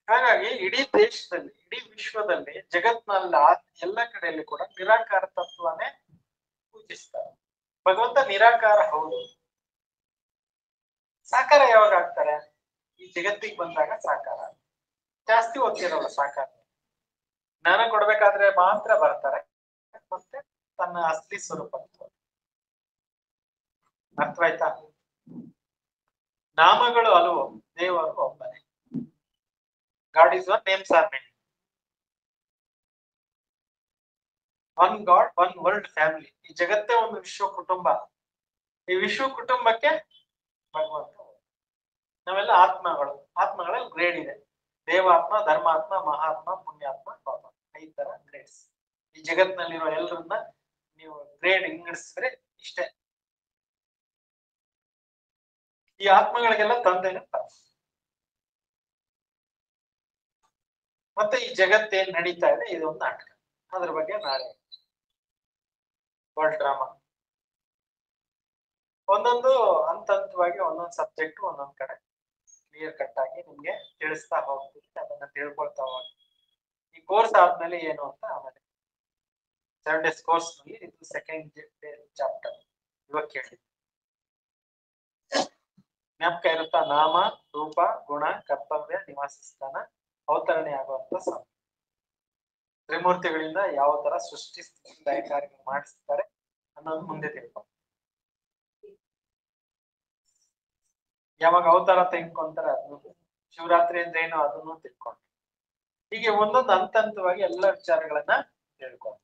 ಹಾಗಾಗಿ ಇಡೀ ದೇಶದಲ್ಲಿ, ಇಡೀ ವಿಶ್ವದಲ್ಲಿ, ಜಗತ್ನಲ್ಲಿ ಎಲ್ಲ ಕಡೆಯಲ್ಲಿ ಕೂಡ ನಿರಾಕಾರ ತತ್ವನೇ ಪೂಜಿಸ್ತಾರೆ. ಭಗವಂತ ನಿರಾಕಾರ ಹೌದು. ಸಾಕಾರ ಯಾವಾಗ ಆಗ್ತಾರೆ? ಈ ಜಗತ್ತಿಗೆ ಬಂದಾಗ ಸಾಕಾರ. ಜಾಸ್ತಿ ಓದ್ತಿರಲ್ಲ ಸಾಕಾರ. ಜ್ಞಾನ ಕೊಡ್ಬೇಕಾದ್ರೆ ಮಾತ್ರ ಬರ್ತಾರೆ, ಮತ್ತೆ ತನ್ನ ಅಸ್ಲಿ ಸ್ವರೂಪ ಅರ್ಥವಾಯ್ತಾ? ನಾಮಗಳು ಹಲವು, ದೇವರು ಒಬ್ಬನೇ. God is one, names are many. One god, one world family. ಈ ಜಗತ್ತೇ ಒಂದು ವಿಶ್ವ ಕುಟುಂಬ. ಈ ವಿಶ್ವ ಕುಟುಂಬಕ್ಕೆ ಭಗವಂತ. ನಾವೆಲ್ಲ ಆತ್ಮಗಳು. ಆತ್ಮಗಳಲ್ಲಿ ಗ್ರೇಡ್ ಇದೆ: ದೇವಾತ್ಮ, ಧರ್ಮಾತ್ಮ, ಮಹಾತ್ಮ, ಪುಣ್ಯಾತ್ಮ, ಪಾಪ. 5 ತರ ಗ್ರೇಡ್ಸ್. ಈ ಜಗತ್ತಿನಲ್ಲಿರುವ ಎಲ್ಲರನ್ನ ನೀವು ಗ್ರೇಡ್ ಇಂಗಿಡಿಸಿದ್ರೆ ಇಷ್ಟೇ. ಈ ಆತ್ಮಗಳಿಗೆಲ್ಲ ತಂದೆನೇ ತಾಯಿ. ಮತ್ತೆ ಈ ಜಗತ್ತೇನ್ ನಡೀತಾ ಇದೆ, ಇದೊಂದು ನಾಟಕ. ಅದ್ರ ಬಗ್ಗೆ ನಾಳೆ ವರ್ಲ್ಡ್ ಡ್ರಾಮಾ. ಒಂದೊಂದು ಹಂತವಾಗಿ ಒಂದೊಂದು ಸಬ್ಜೆಕ್ಟ್ ಒಂದೊಂದ್ ಕಡೆ ಕ್ಲಿಯರ್ ಕಟ್ ಆಗಿ ನಿಮ್ಗೆ ತಿಳಿಸ್ತಾ ಹೋಗ್ತೀನಿ. ಅದನ್ನ ತಿಳ್ಕೊಳ್ತಾ ಹೋಗಿ ಈ ಕೋರ್ಸ್ ಆದ್ಮೇಲೆ ಏನು ಅಂತ ಆಮೇಲೆ 7 days ಕೋರ್ಸ್ ನಲ್ಲಿ ಇದು ಸೆಕೆಂಡ್ ಚಾಪ್ಟರ್ ಇವಾಗ ಕೇಳಿ ಜ್ಞಾಪಕ ಇರುತ್ತಾ? ನಾಮ, ರೂಪ, ಗುಣ, ಕರ್ತವ್ಯ, ನಿವಾಸ ಸ್ಥಾನ, ಅವತರಣೆ ಆಗುವಂತ ಸಮಯ. ತ್ರಿಮೂರ್ತಿಗಳಿಂದ ಯಾವ ತರ ಸೃಷ್ಟಿ ಲಯ ಕಾರ್ಯ ಮಾಡಿಸ್ತಾರೆ ಅನ್ನೋದು ಮುಂದೆ ತಿಳ್ಕೊಂಡು, ಯಾವಾಗ ಅವತಾರ ತೆಗೆದುಕೊಂತಾರೆ ಅದನ್ನು, ಶಿವರಾತ್ರಿ ಅಂದ್ರೆ ಏನು ಅದನ್ನು ತಿಳ್ಕೊಂಡು, ಹೀಗೆ ಒಂದೊಂದು ಹಂತವಾಗಿ ಎಲ್ಲ ವಿಚಾರಗಳನ್ನ ತಿಳ್ಕೊಂಡು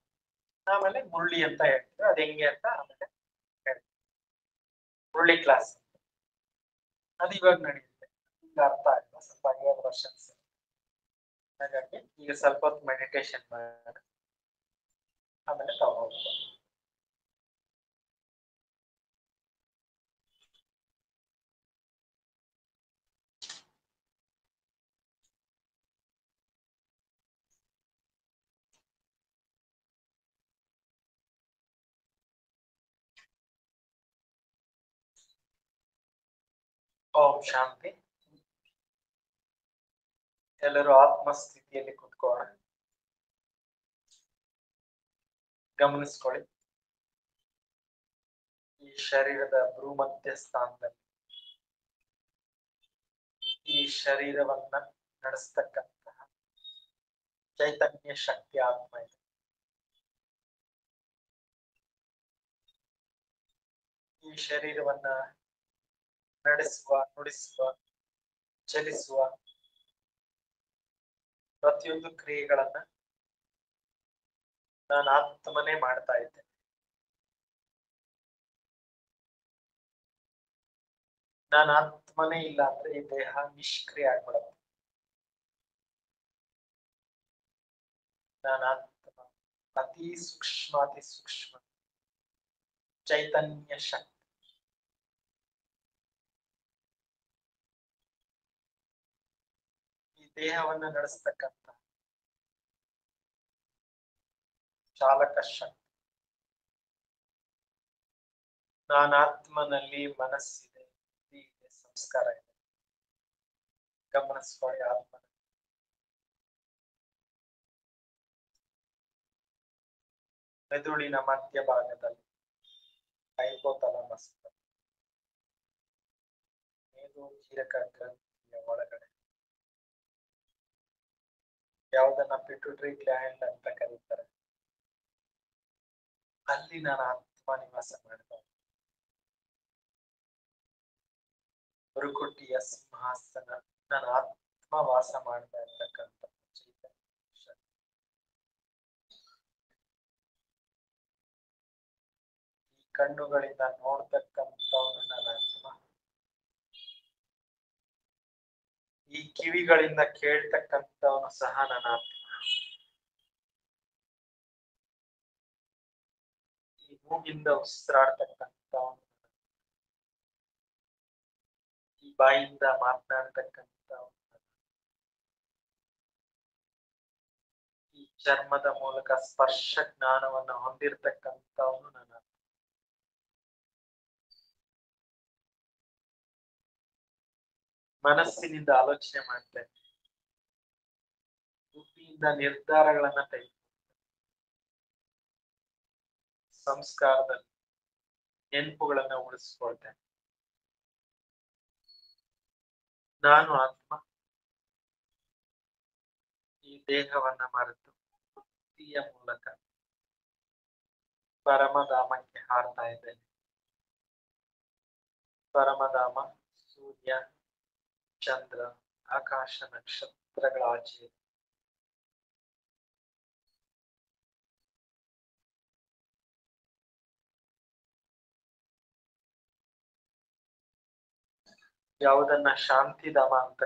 ಆಮೇಲೆ ಮುರುಳಿ ಅಂತ ಹೇಳ್ತಾರೆ. ಅದ್ ಹೆಂಗೆ ಅಂತ ಆಮೇಲೆ ಮುರುಳಿ ಕ್ಲಾಸ್ ಅದು ಇವಾಗ ನಡೆಯುತ್ತೆ. ಈಗ ಅರ್ಥ ಆಗಿಲ್ಲ, ಸ್ವಲ್ಪ 5 ವರ್ಷನ್ಸ್. ಹಾಗಾಗಿ ಈಗ ಸ್ವಲ್ಪ ಹೊತ್ತು ಮೆಡಿಟೇಷನ್ ಮಾಡೋಣ, ಆಮೇಲೆ ತಗೋಬಹುದು. ಓಂ ಶಾಂತಿ. ಎಲ್ಲರೂ ಆತ್ಮಸ್ಥಿತಿಯಲ್ಲಿ ಕುತ್ಕೊಳ್ಳೋಣ. ಗಮನಿಸ್ಕೊಳ್ಳಿ, ಈ ಶರೀರದ ಭ್ರೂಮಧ್ಯ ಸ್ಥಾನದಲ್ಲಿ ಈ ಶರೀರವನ್ನ ನಡೆಸ್ತಕ್ಕಂತಹ ಚೈತನ್ಯ ಶಕ್ತಿ ಆತ್ಮ ಇದೆ. ಈ ಶರೀರವನ್ನ ನಡೆಸುವ, ನುಡಿಸುವ, ಚಲಿಸುವ ಪ್ರತಿಯೊಂದು ಕ್ರಿಯೆಗಳನ್ನ ನಾನು ಆತ್ಮನೇ ಮಾಡ್ತಾ ಇದ್ದೇನೆ. ನಾನು ಆತ್ಮನೇ ಇಲ್ಲ ಅಂದ್ರೆ ಈ ದೇಹ ನಿಷ್ಕ್ರಿಯ ಆಗ್ಬಿಡುತ್ತೆ. ನಾನು ಆತ್ಮ ಅತಿ ಸೂಕ್ಷ್ಮ ಚೈತನ್ಯ ಶಕ್ತಿ. ಈ ದೇಹವನ್ನ ನಡೆಸ್ತಕ್ಕಂಥ ಚಾಲಕ ಶಕ್ತಿ. ನಾನು ಆತ್ಮನಲ್ಲಿ ಮನಸ್ಸಿದೆ, ಬುದ್ಧಿ ಇದೆ, ಸಂಸ್ಕಾರ ಇದೆ. ಗಮನಿಸ್ಕೊಳ್ಳಿ, ಆತ್ಮ ಮೆದುಳಿನ ಮಧ್ಯಭಾಗದಲ್ಲಿ ಹೈಪೋಥಾಲಮಸ್ ಮೇದೋಜೀರಕ ಗ್ರಂಥಿಯ ಒಳಗಡೆ ಯಾವುದನ್ನ ಪಿಟ್ಯೂಟರಿ ಗ್ಲ್ಯಾಂಡ್ ಅಂತ ಕರೀತಾರೆ, ಅಲ್ಲಿ ನಾನು ಆತ್ಮ ನಿವಾಸ ಮಾಡ್ತಾ ಇದ್ದೇನೆ. ಬುರುಕುಟಿಯ ಸಿಂಹಾಸನ ನಾನು ಆತ್ಮ ವಾಸ ಮಾಡ್ತಾ ಇರ್ತಕ್ಕಂಥ ಚೈತನ್ಯ ಶಕ್ತಿ. ಈ ಕಣ್ಣುಗಳಿಂದ ನೋಡ್ತಕ್ಕಂಥವನು ನನ್ನ ಆತ್ಮ. ಈ ಕಿವಿಗಳಿಂದ ಕೇಳ್ತಕ್ಕಂಥವನು ಸಹ ನನ್ನ ಆತ್ಮ. ಈ ಮೂಗಿಂದ ಉಸಿರಾಡ್ತಕ್ಕಂಥವನು, ಈ ಬಾಯಿಂದ ಮಾತನಾಡ್ತಕ್ಕಂಥವನು, ಈ ಚರ್ಮದ ಮೂಲಕ ಸ್ಪರ್ಶ ಜ್ಞಾನವನ್ನು ಹೊಂದಿರತಕ್ಕಂಥವನು ನನ್ನ ಆತ್ಮ. ಮನಸ್ಸಿನಿಂದ ಆಲೋಚನೆ ಮಾಡ್ತೇನೆ, ಬುದ್ಧಿಯಿಂದ ನಿರ್ಧಾರಗಳನ್ನ ತೆಗೆದು, ಸಂಸ್ಕಾರದಲ್ಲಿ ನೆನಪುಗಳನ್ನ ಉಳಿಸ್ಕೊಳ್ತೇನೆ. ನಾನು ಆತ್ಮ ಈ ದೇಹವನ್ನ ಮರೆತು ಬುದ್ಧಿಯ ಮೂಲಕ ಪರಮಧಾಮಕ್ಕೆ ಹಾರ್ತಾ ಇದ್ದೇನೆ. ಪರಮಧಾಮ ಸೂರ್ಯ, ಚಂದ್ರ, ಆಕಾಶ, ನಕ್ಷತ್ರಗಳ ಆಚೆ ಯಾವುದನ್ನ ಶಾಂತಿಧಾಮ ಅಂತ